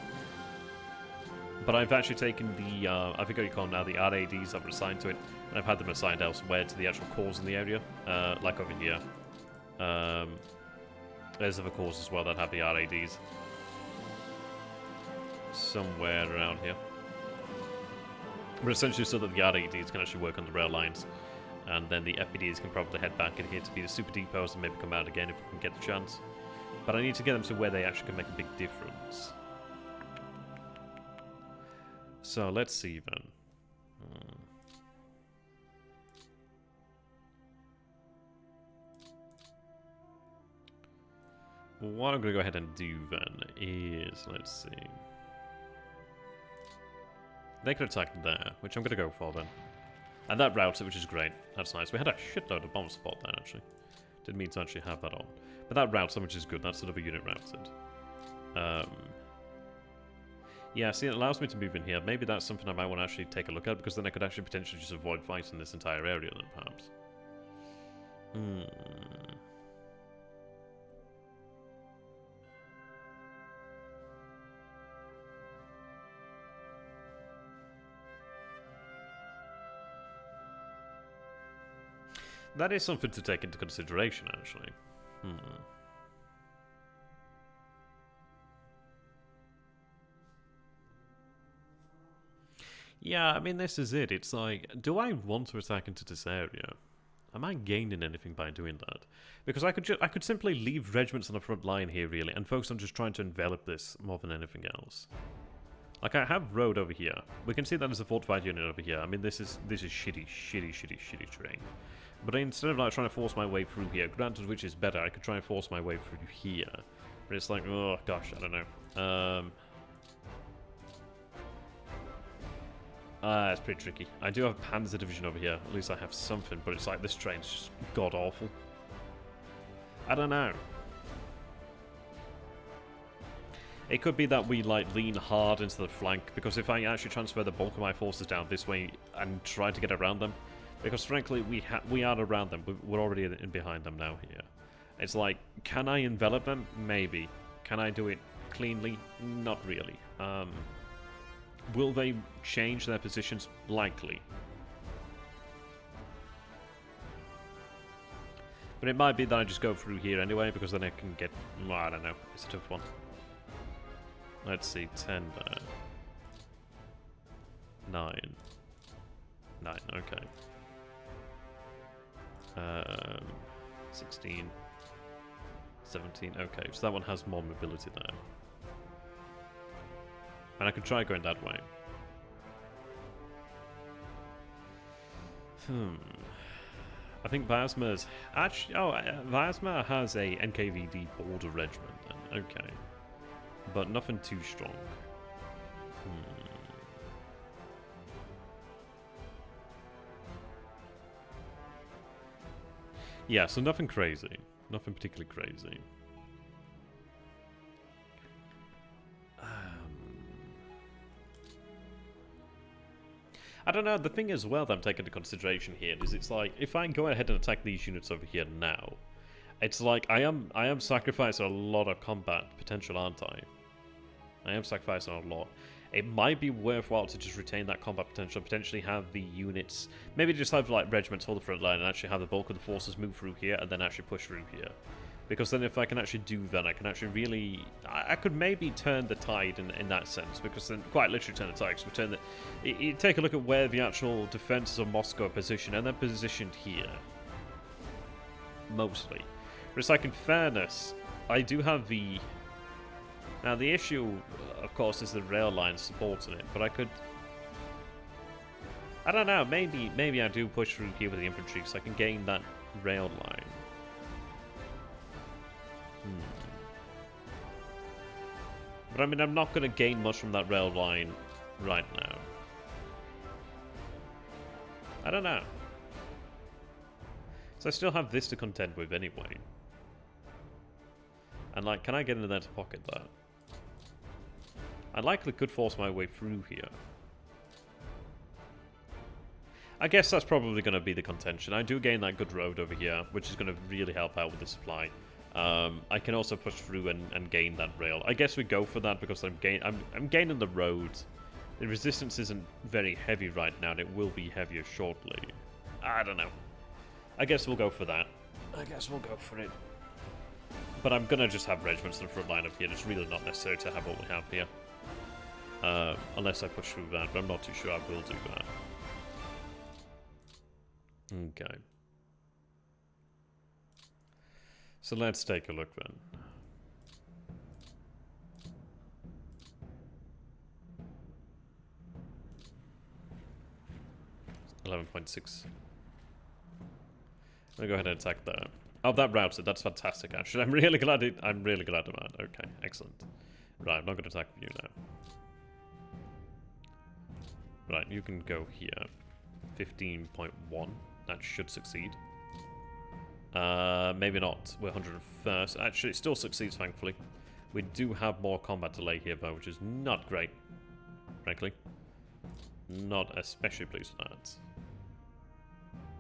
But I've actually taken the, I think what you call them now, the RADs that were assigned to it, and I've had them assigned elsewhere to the actual cores in the area, like over here. There's other cores as well that have the RADs. Somewhere around here. But essentially so that the RADs can actually work on the rail lines. And then the FPDs can probably head back in here to be the super depots and maybe come out again if we can get the chance. But I need to get them to where they actually can make a big difference. So let's see then. What I'm going to go ahead and do then is, let's see. They could attack there, which I'm going to go for then. And that routes it, which is great. That's nice. We had a shitload of bomb support there, actually. Didn't mean to actually have that on. But that routes it, which is good. That's sort of a unit routed. Yeah, see, it allows me to move in here. Maybe that's something I might want to actually take a look at, because then I could actually potentially just avoid fighting this entire area then, perhaps. That is something to take into consideration, actually. Yeah, I mean, this is it. It's like, do I want to attack into this area? Am I gaining anything by doing that? Because I could simply leave regiments on the front line here, really, and focus on just trying to envelop this more than anything else. Like, I have road over here. We can see that there's a fortified unit over here. I mean, this is shitty terrain. But instead of like trying to force my way through here, granted which is better, I could try and force my way through here. But it's like, oh gosh, I don't know. It's pretty tricky. I do have a Panzer Division over here. At least I have something, but it's like this train's just god-awful. I don't know. It could be that we like lean hard into the flank, because if I actually transfer the bulk of my forces down this way and try to get around them, because frankly we are around them, we're already in behind them now here. It's like, can I envelop them? Maybe. Can I do it cleanly? Not really. Will they change their positions? Likely. But it might be that I just go through here anyway, because then I can get... well, I don't know. It's a tough one. Let's see. 10 there. 9. 9, okay. 16. 17, okay. So that one has more mobility there. And I could try going that way. I think Vyazma's... actually... oh, Vyazma has a NKVD border regiment then. Okay. But nothing too strong. Yeah, so nothing crazy. Nothing particularly crazy. I don't know, the thing as well that I'm taking into consideration here is it's like, if I go ahead and attack these units over here now, it's like, I am sacrificing a lot of combat potential, aren't I? I am sacrificing a lot. It might be worthwhile to just retain that combat potential, potentially have the units, maybe just have like regiments hold the front line and actually have the bulk of the forces move through here and then actually push through here. Because then if I can actually do that, I can actually really... I could maybe turn the tide in that sense, because then quite literally turn the tide, because we turn the... You take a look at where the actual defenses of Moscow are positioned, and they're positioned here. Mostly. But it's like, in fairness, I do have the... Now, the issue, of course, is the rail line supporting it, but I could... I don't know, maybe I do push through here with the infantry, so I can gain that rail line. But I mean, I'm not going to gain much from that rail line right now. I don't know. So I still have this to contend with anyway. And like, can I get into there to pocket that? I likely could force my way through here. I guess that's probably going to be the contention. I do gain that good road over here, which is going to really help out with the supply. I can also push through and gain that rail. I guess we go for that because I'm gaining the road. The resistance isn't very heavy right now, and it will be heavier shortly. I don't know. I guess we'll go for that. I guess we'll go for it. But I'm gonna just have regiments in the front line up here. It's really not necessary to have what we have here. Unless I push through that, but I'm not too sure I will do that. Okay. So let's take a look then. 11.6. I'm gonna go ahead and attack that. Oh, that routes it. That's fantastic, actually. I'm really glad I'm really glad about it. Okay, excellent. Right, I'm not gonna attack you now. Right, you can go here. 15.1. That should succeed. Maybe not. We're 101st. Actually, it still succeeds, thankfully. We do have more combat delay here, though, which is not great. Frankly. Not especially pleased with that.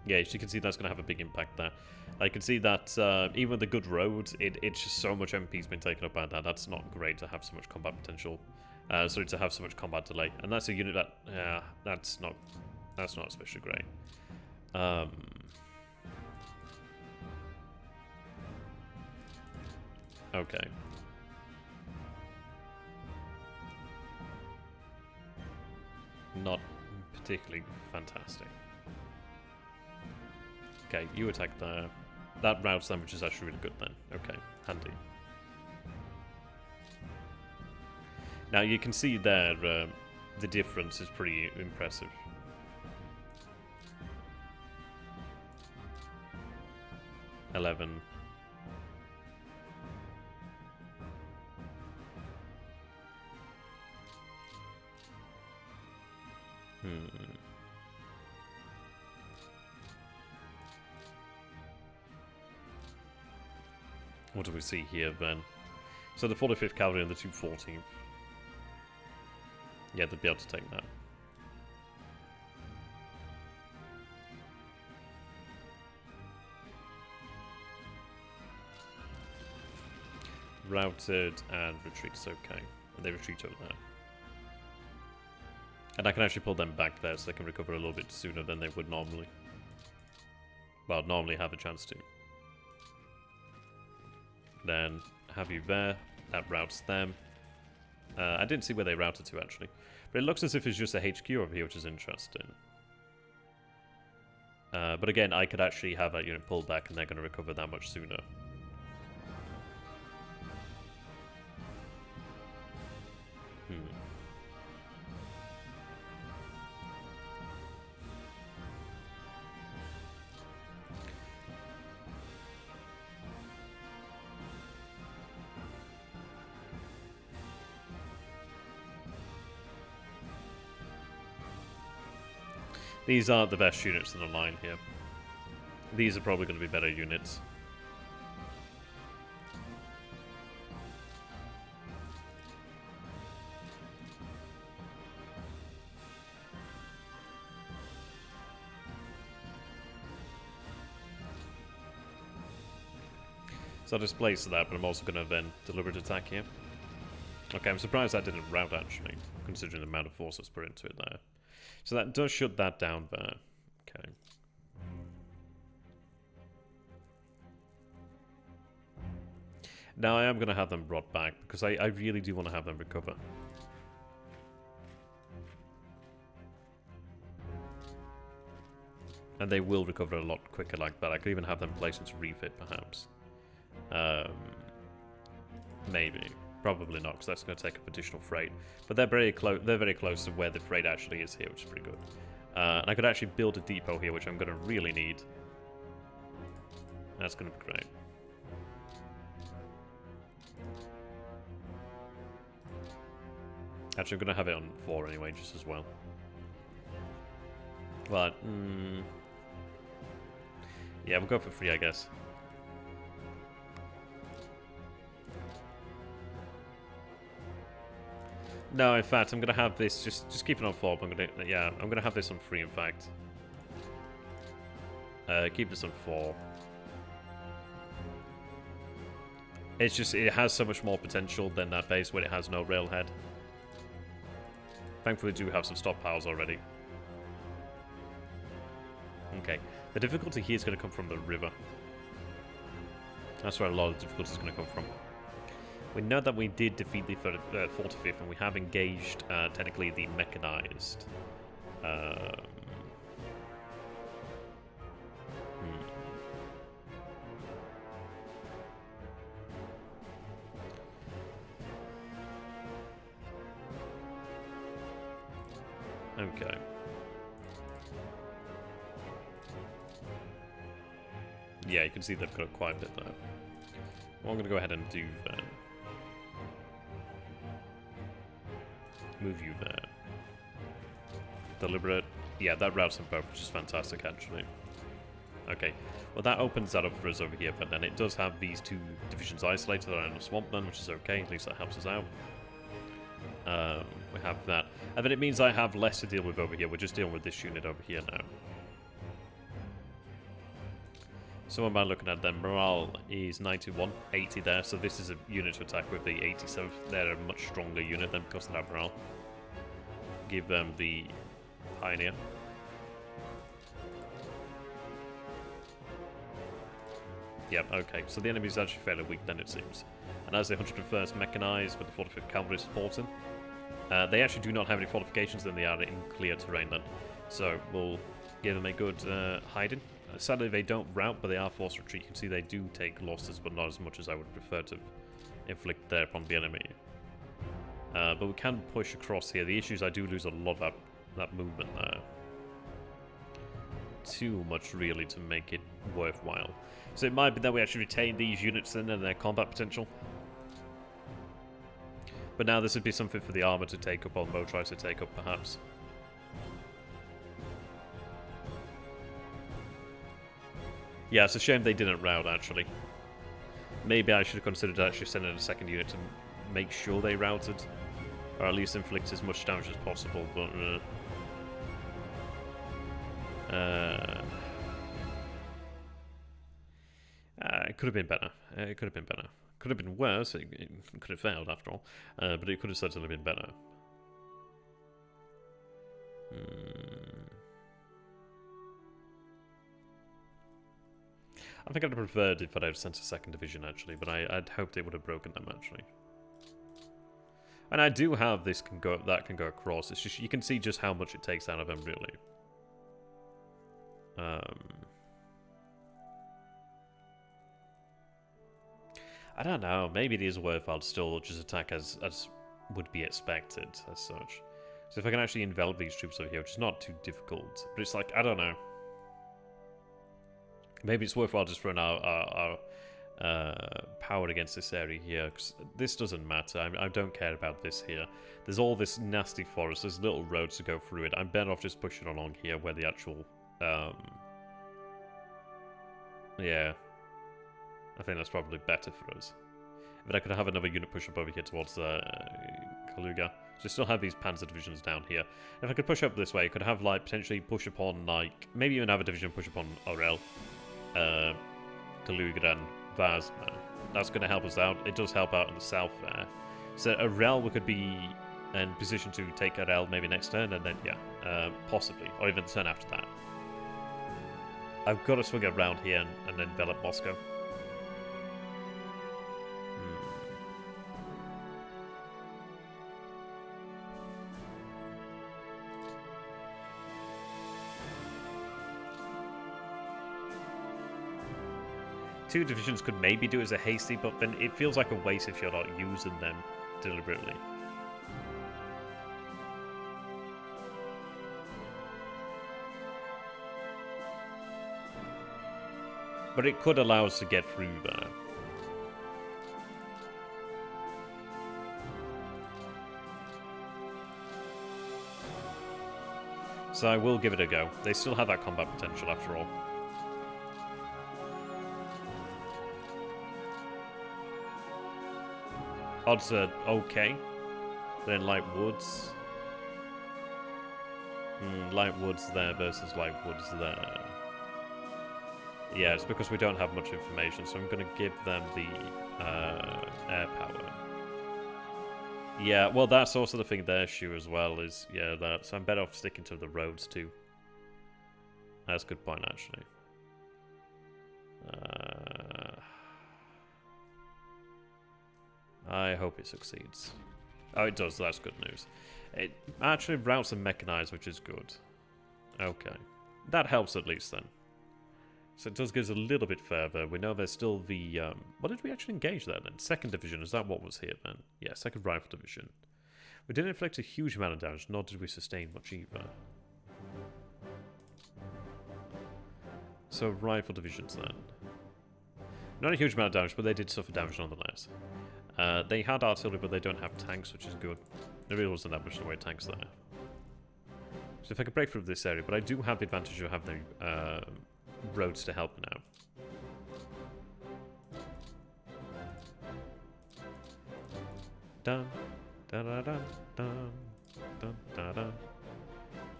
Yeah, as you can see, that's going to have a big impact there. I can see that even with the good road, it's just so much MP's been taken up by that. That's not great to have so much combat potential. Sorry, to have so much combat delay. And that's a unit that... that's not especially great. Okay. Not particularly fantastic. Okay, you attack there. That routes them, which is actually really good then. Okay, handy. Now you can see there the difference is pretty impressive. $11. What do we see here then? So the 45th Cavalry and the 214th. Yeah, they'd be able to take that. Routed and retreats, okay. And they retreat over there. And I can actually pull them back there so they can recover a little bit sooner than they would normally. Well, normally have a chance to. Then have you there. That routes them. I didn't see where they routed to, actually. But it looks as if it's just a HQ over here, which is interesting. But again, I could actually have a unit pull back and they're going to recover that much sooner. These aren't the best units in the line here. These are probably going to be better units. So I'll just place that, but I'm also going to then deliberate attack here. Okay, I'm surprised that didn't rout actually, considering the amount of force that's put into it there. So that does shut that down there. Okay. Now I am going to have them brought back, because I really do want to have them recover. And they will recover a lot quicker like that. I could even have them placed into refit, perhaps. Maybe. Probably not, because that's going to take up additional freight. But they're very close. They're very close to where the freight actually is here, which is pretty good. And I could actually build a depot here, which I'm going to really need. That's going to be great. Actually, I'm going to have it on 4 anyway, just as well. But yeah, we'll go for 3, I guess. No, in fact, I'm gonna have this. Just keep it on 4. But I'm gonna have this on 3. In fact, keep this on 4. It's just it has so much more potential than that base when it has no railhead. Thankfully, we do have some stockpiles already. Okay, the difficulty here is going to come from the river. That's where a lot of the difficulty is going to come from. We know that we did defeat the 45th, and we have engaged, technically, the mechanized. Okay. Yeah, you can see they've got quite a bit there. Well, I'm going to go ahead and do then. Move you there. Deliberate. Yeah, that routes them both, which is fantastic, actually. Okay. Well, that opens that up for us over here, but then it does have these 2 divisions isolated around the swamp then, which is okay. At least that helps us out. We have that. And then it means I have less to deal with over here. We're just dealing with this unit over here now. So what am I looking at then? Morale is 91, 80 there. So this is a unit to attack with the 87th. They're a much stronger unit than because of that morale. Give them the Pioneer. Yep, okay. So the enemy is actually fairly weak then, it seems. And as the 101st Mechanized with the 45th Cavalry supporting, they actually do not have any fortifications, then they are in clear terrain then. So we'll give them a good hiding. Sadly, they don't rout, but they are forced retreat. You can see they do take losses, but not as much as I would prefer to inflict there upon the enemy. But we can push across here. The issue is I do lose a lot of that movement there. Too much, really, to make it worthwhile. So it might be that we actually retain these units then and their combat potential. But now this would be something for the armor to take up, or Mo tries to take up, perhaps. Yeah, it's a shame they didn't rout, actually. Maybe I should have considered actually sending a second unit to make sure they routed. Or at least inflict as much damage as possible, but... it could have been better. It could have been better. Could have been worse. It could have failed, after all. But it could have certainly been better. I think I'd have preferred if I'd have sent a second division, actually, but I'd hoped it would have broken them, actually. And I do have this that can go across. It's just you can see just how much it takes out of them, really. I don't know. Maybe it is worthwhile to still just attack as would be expected, as such. So if I can actually envelop these troops over here, which is not too difficult, but it's like, I don't know. Maybe it's worthwhile just throwing our power against this area here, because this doesn't matter. I don't care about this here. There's all this nasty forest. There's little roads to go through it. I'm better off just pushing along here where the actual... yeah. I think that's probably better for us. But I could have another unit push up over here towards Kaluga. So I still have these panzer divisions down here. If I could push up this way, I could have, like, potentially push upon, like, maybe even have a division push upon Orel, Kaluga, and Vazma. That's going to help us out. It does help out in the south there. So Orel, we could be in position to take Orel maybe next turn, and then, yeah, possibly, or even the turn after that. I've got to swing around here and envelop Moscow. Two divisions could maybe do as a hasty, but then it feels like a waste if you're not using them deliberately. But it could allow us to get through there. So I will give it a go. They still have that combat potential after all. Odds are okay. Then light woods. Light woods there versus light woods there. Yeah, it's because we don't have much information, so I'm going to give them the air power. Yeah, well, that's also the thing their issue as well is, yeah, that. So I'm better off sticking to the roads too. That's a good point, actually. I hope it succeeds. Oh, it does. That's good news. It actually routes and mechanized, which is good. Okay. That helps at least then. So it does give us a little bit further. We know there's still the... what did we actually engage there then? Second division. Is that what was here then? Yeah, second rifle division. We didn't inflict a huge amount of damage, nor did we sustain much either. So rifle divisions then. Not a huge amount of damage, but they did suffer damage nonetheless. They had artillery, but they don't have tanks, which is good. There really wasn't that much in the way of tanks there. So if I could break through this area, but I do have the advantage of having the roads to help now. Dun, dun, dun, dun, dun, dun, dun, dun.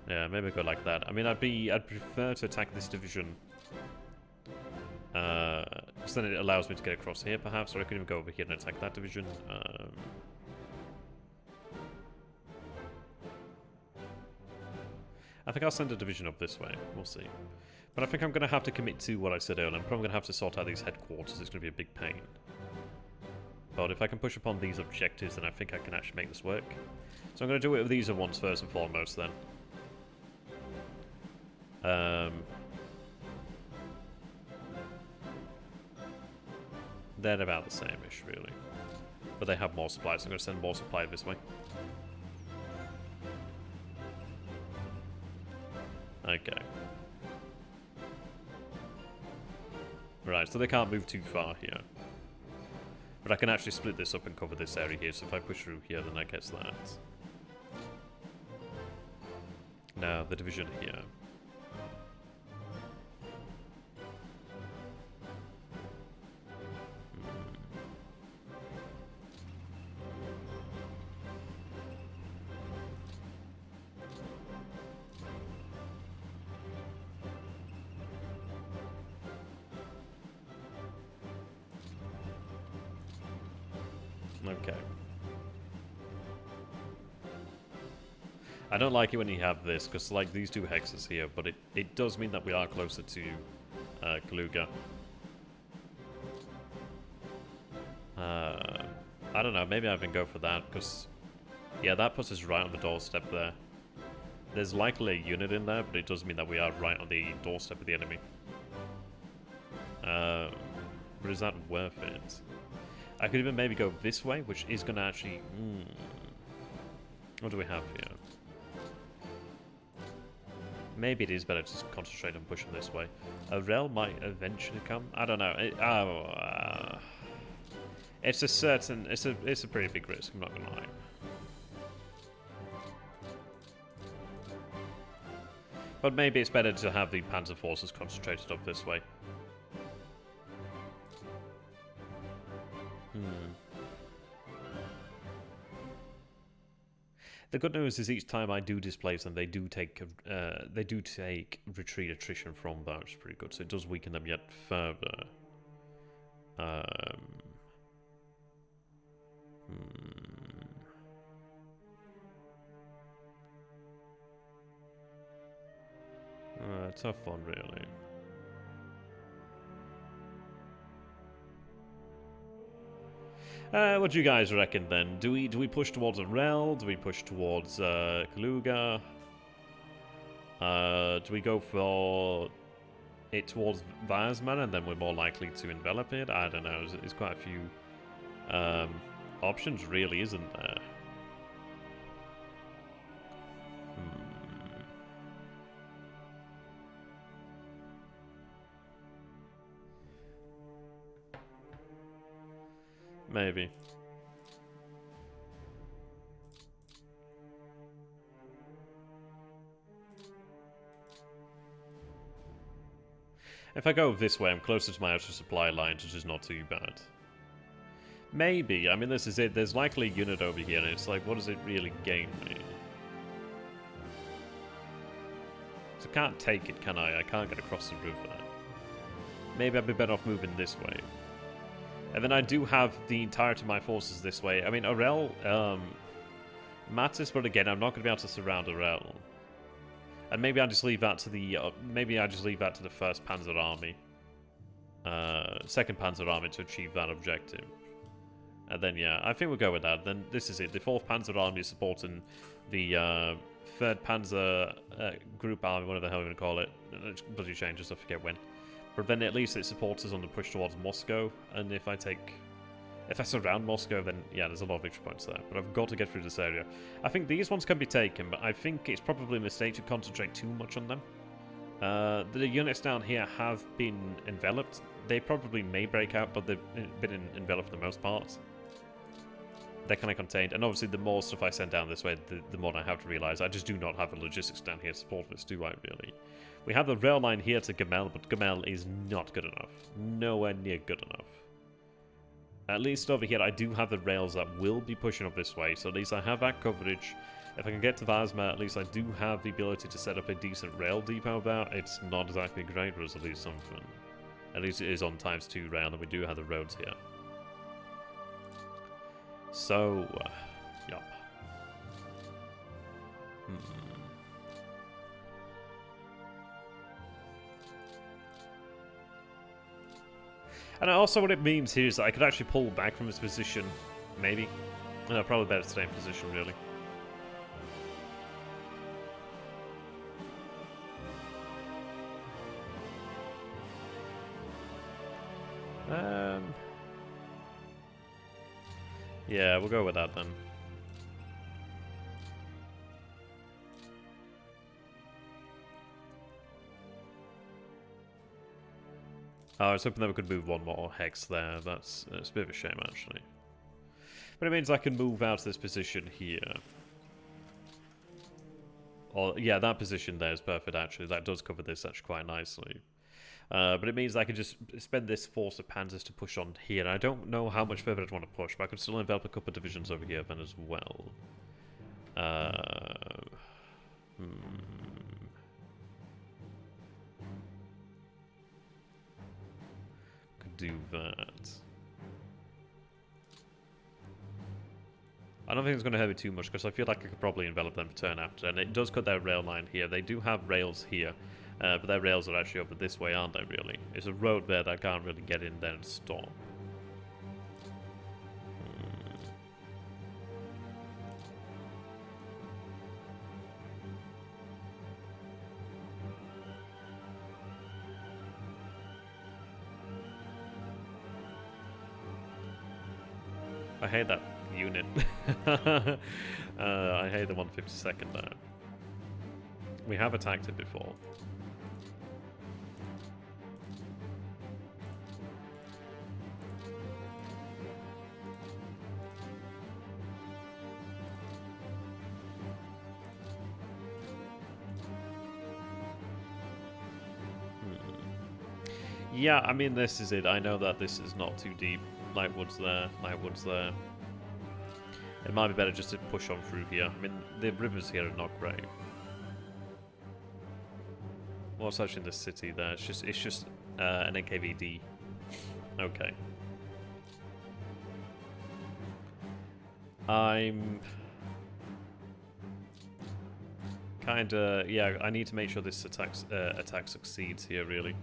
Yeah, maybe go like that. I mean, I'd prefer to attack this division. Because then it allows me to get across here, perhaps, or I could even go over here and attack that division. I think I'll send a division up this way. We'll see. But I think I'm going to have to commit to what I said earlier. I'm probably going to have to sort out these headquarters. It's going to be a big pain. But if I can push upon these objectives, then I think I can actually make this work. So I'm going to do it with these ones first and foremost, then. They're about the same-ish, really. But they have more supply, so I'm going to send more supply this way. Okay. Right, so they can't move too far here. But I can actually split this up and cover this area here, so if I push through here, then that gets that. Now, the division here. Okay. I don't like it when you have this, because like these two hexes here, but it does mean that we are closer to Kaluga. I don't know, maybe I even go for that, because yeah, that puts us right on the doorstep there. There's likely a unit in there, but it does mean that we are right on the doorstep of the enemy. But is that worth it? I could even maybe go this way, which is going to actually... What do we have here? Maybe it is better to just concentrate on pushing this way. A rel might eventually come. I don't know. It's a certain... It's a pretty big risk, I'm not going to lie. But maybe it's better to have the panzer forces concentrated up this way. The good news is each time I do displace them, they do take retreat attrition from that, which is pretty good. So it does weaken them yet further. Tough one, really. What do you guys reckon then? Do we push towards a rel? Do we push towards Kaluga? Do we go for it towards Vazman and then we're more likely to envelop it? I don't know. There's quite a few options, really, isn't there? Maybe. If I go this way, I'm closer to my outer supply lines, which is not too bad. Maybe. I mean, this is it. There's likely a unit over here, and it's like, what does it really gain me? So I can't take it, can I? I can't get across the river. Maybe I'd be better off moving this way. And then I do have the entirety of my forces this way. I mean, Orel matters, but again, I'm not going to be able to surround Orel. And maybe I just leave that to the the First Panzer Army, Second Panzer Army to achieve that objective. And then yeah, I think we'll go with that. Then this is it. The 4th Panzer Army is supporting the 3rd Panzer Group Army, whatever the hell you want to call it. It bloody changes, I forget when. But then at least it supports us on the push towards Moscow, and if I surround Moscow, then yeah, there's a lot of victory points there. But I've got to get through this area. I think these ones can be taken, but I think it's probably a mistake to concentrate too much on them. The units down here have been enveloped. They probably may break out, but they've been enveloped for the most part. They're kind of contained, and obviously the more stuff I send down this way, the more I have to realize I just do not have the logistics down here to support this, do I really? We have the rail line here to Gamel, but Gamel is not good enough. Nowhere near good enough. At least over here, I do have the rails that will be pushing up this way, so at least I have that coverage. If I can get to Vazma, at least I do have the ability to set up a decent rail depot there. It's not exactly great, but it's at least something. At least it is on ×2 rail, and we do have the roads here. So, yup. And also what it means here is that I could actually pull back from this position, maybe. No, probably better to stay in position, really. Yeah, we'll go with that then. I was hoping that we could move one more hex there. That's a bit of a shame, actually. But it means I can move out of this position here. Or, yeah, that position there is perfect, actually. That does cover this actually quite nicely. But it means I can just spend this force of panzers to push on here. And I don't know how much further I'd want to push, but I could still envelop a couple of divisions over here then as well. Could do that. I don't think it's going to hurt me too much because I feel like I could probably envelop them for turn after. And it does cut their rail line here. They do have rails here. But their rails are actually over this way, aren't they, really? It's a road there that I can't really get in there and stop. I hate that unit. I hate the 152nd there. We have attacked it before. Yeah, I mean, this is it. I know that this is not too deep. Light wood's there, light wood's there. It might be better just to push on through here. I mean, the rivers here are not great. What's actually in the city there? It's just an NKVD. Okay. I'm kinda, yeah, I need to make sure this attack succeeds here, really.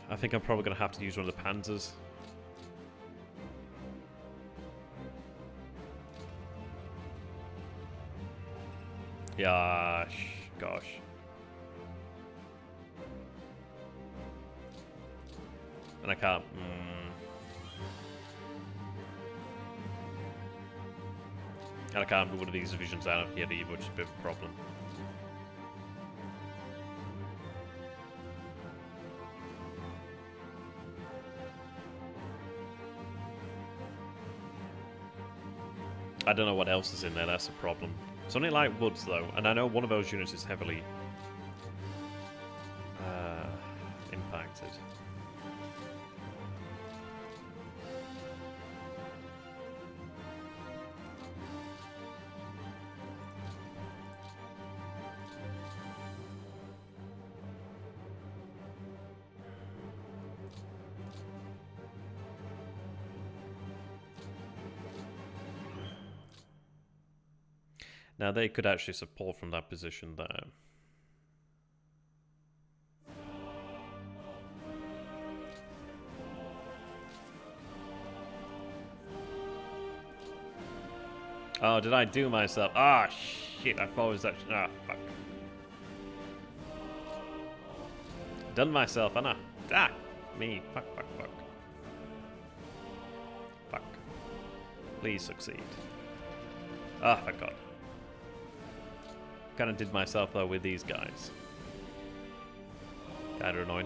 I think I'm probably going to have to use one of the panzers. Yeah, gosh. And I can't. And I can't move one of these divisions out of here either, which is a bit of a problem. I don't know what else is in there, that's a problem. It's only light woods though, and I know one of those units is heavily impacted. Now they could actually support from that position there. Oh, did I do myself? Ah, shit, I thought it was actually... Ah, fuck. Done myself, Anna. Ah, me. Fuck, fuck, fuck. Fuck. Please succeed. Ah, thank God. Kind of did myself though with these guys. Kind of annoying.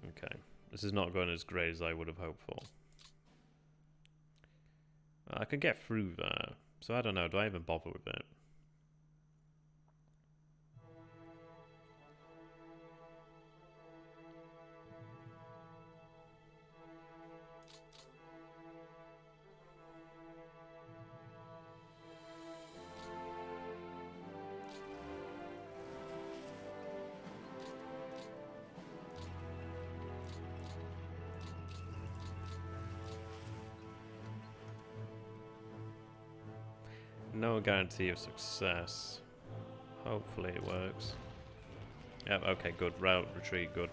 Okay. This is not going as great as I would have hoped for. I can get through there, so I don't know, do I even bother with it? no guarantee of success. Hopefully it works. Yep, okay, good. Route, retreat, good.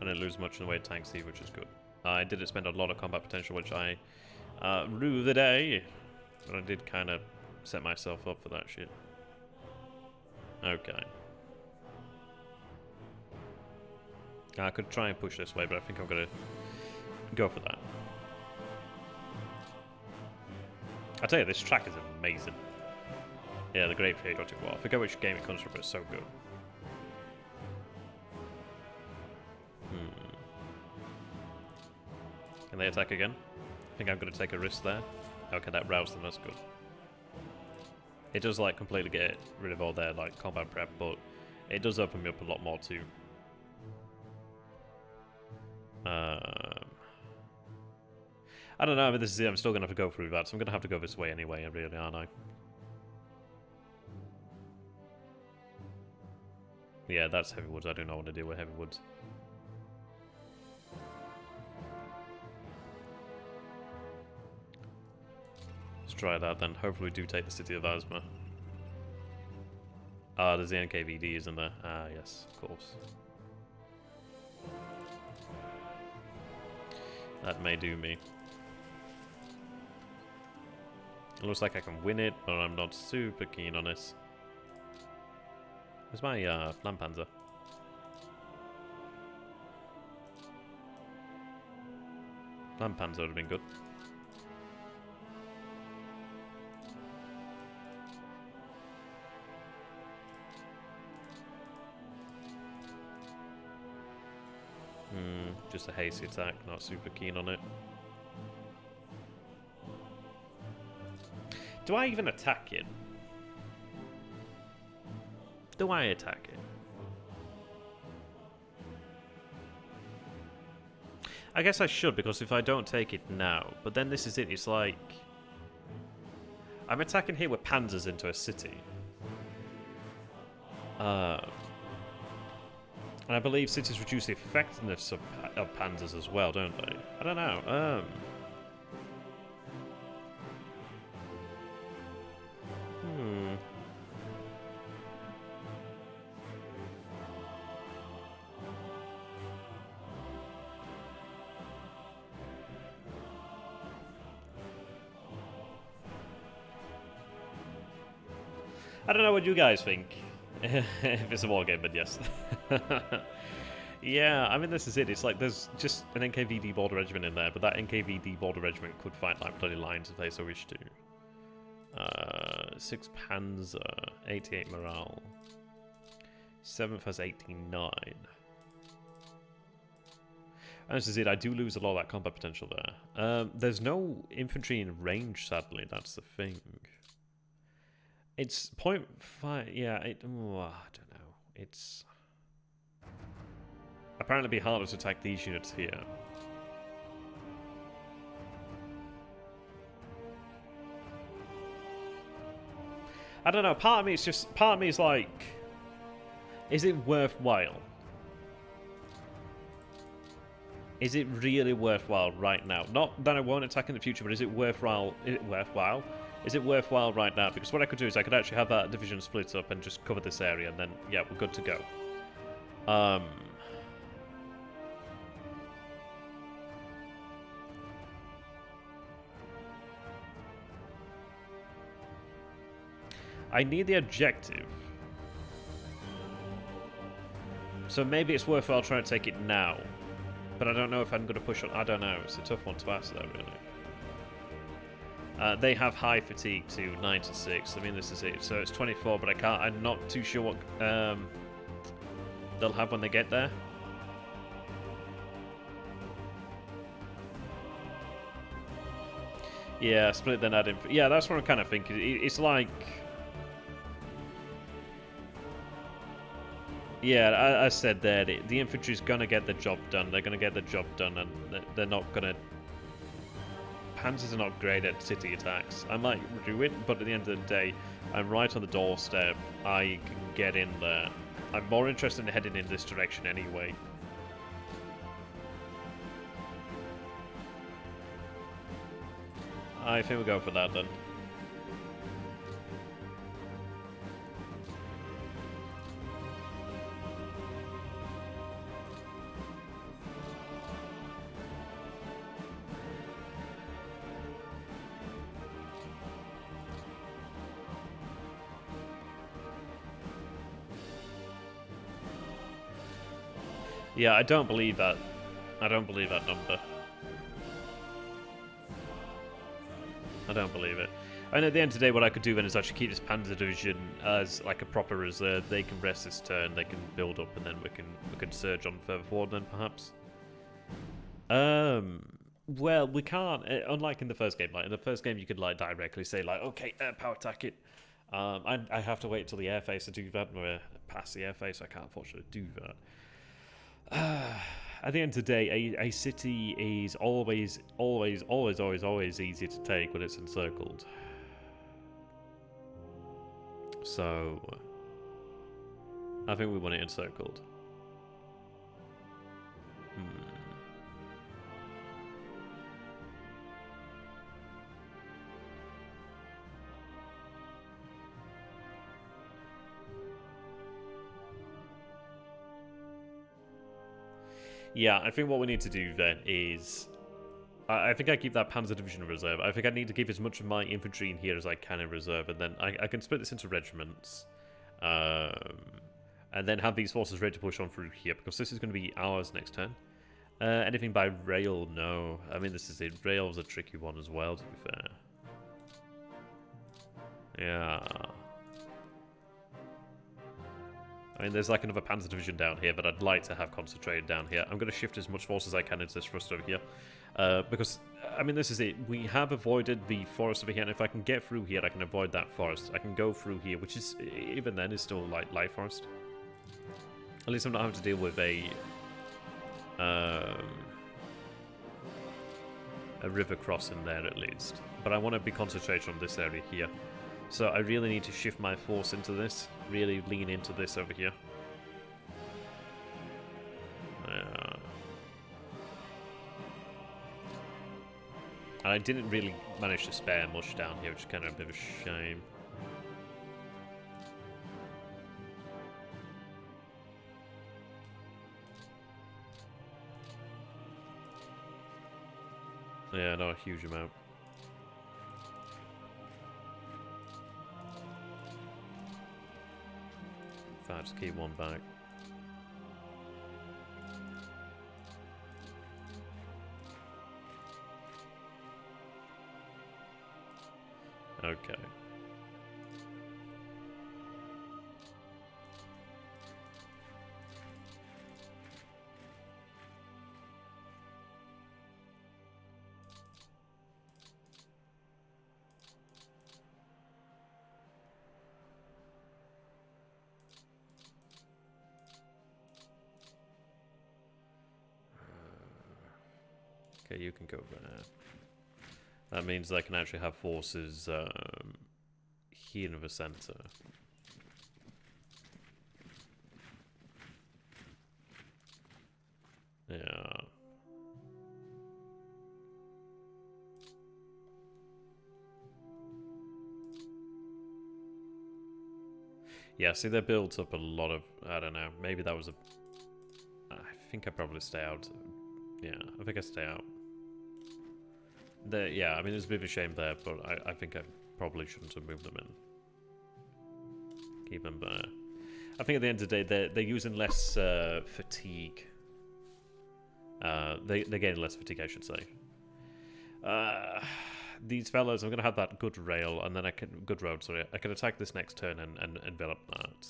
I didn't lose much in the way of tanks either, which is good. I didn't spend a lot of combat potential, which I rue the day. But I did kind of set myself up for that shit. Okay. I could try and push this way, but I think I'm going to go for that. I tell you, this track is amazing. Yeah, the Great Patriotic War. I forget which game it comes from, but it's so good. Can they attack again? I think I'm going to take a risk there. Okay, that roused them, that's good. It does, like, completely get rid of all their, like, combat prep, but it does open me up a lot more, too. I don't know, I mean, this is it. I'm still going to have to go through that, so I'm going to have to go this way anyway, really, aren't I? Yeah, that's heavy woods. I do not want to deal with heavy woods. Let's try that then. Hopefully we do take the city of Asma. Ah, there's the NKVD, isn't there? Ah, yes, of course. That may do me. It looks like I can win it, but I'm not super keen on this. Where's my Flampanzer? Flampanzer would have been good. Just a hasty attack, not super keen on it. Do I even attack it? Do I attack it? I guess I should, because if I don't take it now, but then this is it, it's like... I'm attacking here with panzers into a city. And I believe cities reduce the effectiveness of panzers as well, don't they? I don't know. I don't know what you guys think. If it's a war game, but yes. Yeah, I mean, this is it. It's like there's just an NKVD border regiment in there, but that NKVD border regiment could fight like bloody lines if they so wish to. 6 Panzer, 88 morale. 7th has 89. And this is it. I do lose a lot of that combat potential there. There's no infantry in range, sadly. That's the thing. It's 0.5, yeah, I don't know. It's apparently be harder to attack these units here. I don't know, part of me is like, is it worthwhile? Is it really worthwhile right now? Not that I won't attack in the future, but is it worthwhile? Is it worthwhile right now? Because what I could do is I could actually have that division split up and just cover this area, and then, yeah, we're good to go. I need the objective. So maybe it's worthwhile trying to take it now. But I don't know if I'm going to push on. I don't know. It's a tough one to ask, though, really. They have high fatigue to 96. I mean, this is it. So it's 24, but I'm not too sure what they'll have when they get there. Yeah, split then add in. Yeah, that's what I'm kind of thinking. It's like... Yeah, I said there, the infantry's going to get the job done. They're going to get the job done, and they're not going to... Panzers are not great at city attacks. I might do it, but at the end of the day, I'm right on the doorstep. I can get in there. I'm more interested in heading in this direction anyway. I think we'll go for that then. Yeah, I don't believe that. I don't believe that number. I don't believe it. And at the end of the day, what I could do then is actually keep this Panzer Division as like a proper reserve. They can rest this turn, they can build up, and then we can surge on further forward then, perhaps. Well, we can't. Unlike in the first game, like in the first game, you could like directly say like, okay, air power attack it. I have to wait till the airface to do that. We're past the airface, I can't unfortunately do that. At the end of the day, a city is always easier to take when it's encircled. So, I think we want it encircled. Yeah, I think what we need to do then is... I think I keep that Panzer Division in reserve. I think I need to keep as much of my infantry in here as I can in reserve, and then I can split this into regiments. And then have these forces ready to push on through here, because this is going to be ours next turn. Anything by rail? No. I mean, this is it. Rail's a tricky one as well, to be fair. Yeah. I mean, there's like another Panzer Division down here, but I'd like to have concentrated down here. I'm going to shift as much force as I can into this thrust over here. Because, I mean, this is it. We have avoided the forest over here, and if I can get through here, I can avoid that forest. I can go through here, which is, even then, is still like light forest. At least I'm not having to deal with a river crossing there, at least. But I want to be concentrated on this area here. So I really need to shift my force into this. Really lean into this over here. I didn't really manage to spare much down here, which is kind of a bit of a shame. Yeah, not a huge amount. In fact, just keep one back. Okay. Okay, you can go there. That means I can actually have forces here in the center. Yeah. Yeah, see, that builds up a lot of... I don't know. Maybe that was a... I think I probably stay out. Yeah, I think I stay out. Yeah, I mean, it's a bit of a shame there, but I think I probably shouldn't have moved them in. Keep them there. I think at the end of the day, they're using less fatigue. They're getting less fatigue, I should say. These fellas, I'm going to have that good rail, and then I can... Good road, sorry. I can attack this next turn and envelop that.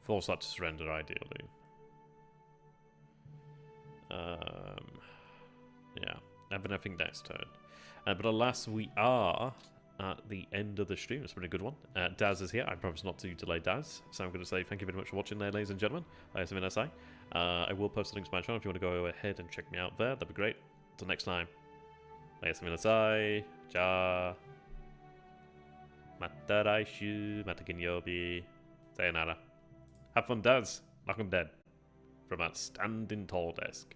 Force that to surrender, ideally. Yeah. I think next turn. But alas, we are at the end of the stream. It's been a good one. Daz is here. I promise not to delay Daz. So I'm going to say thank you very much for watching there, ladies and gentlemen. I will post the links to my channel if you want to go ahead and check me out there. That'd be great. Until next time. Ja. Mata raishu. Mata kinyobi. Sayonara. Have fun, Daz. Knock 'em dead. From that standing tall desk.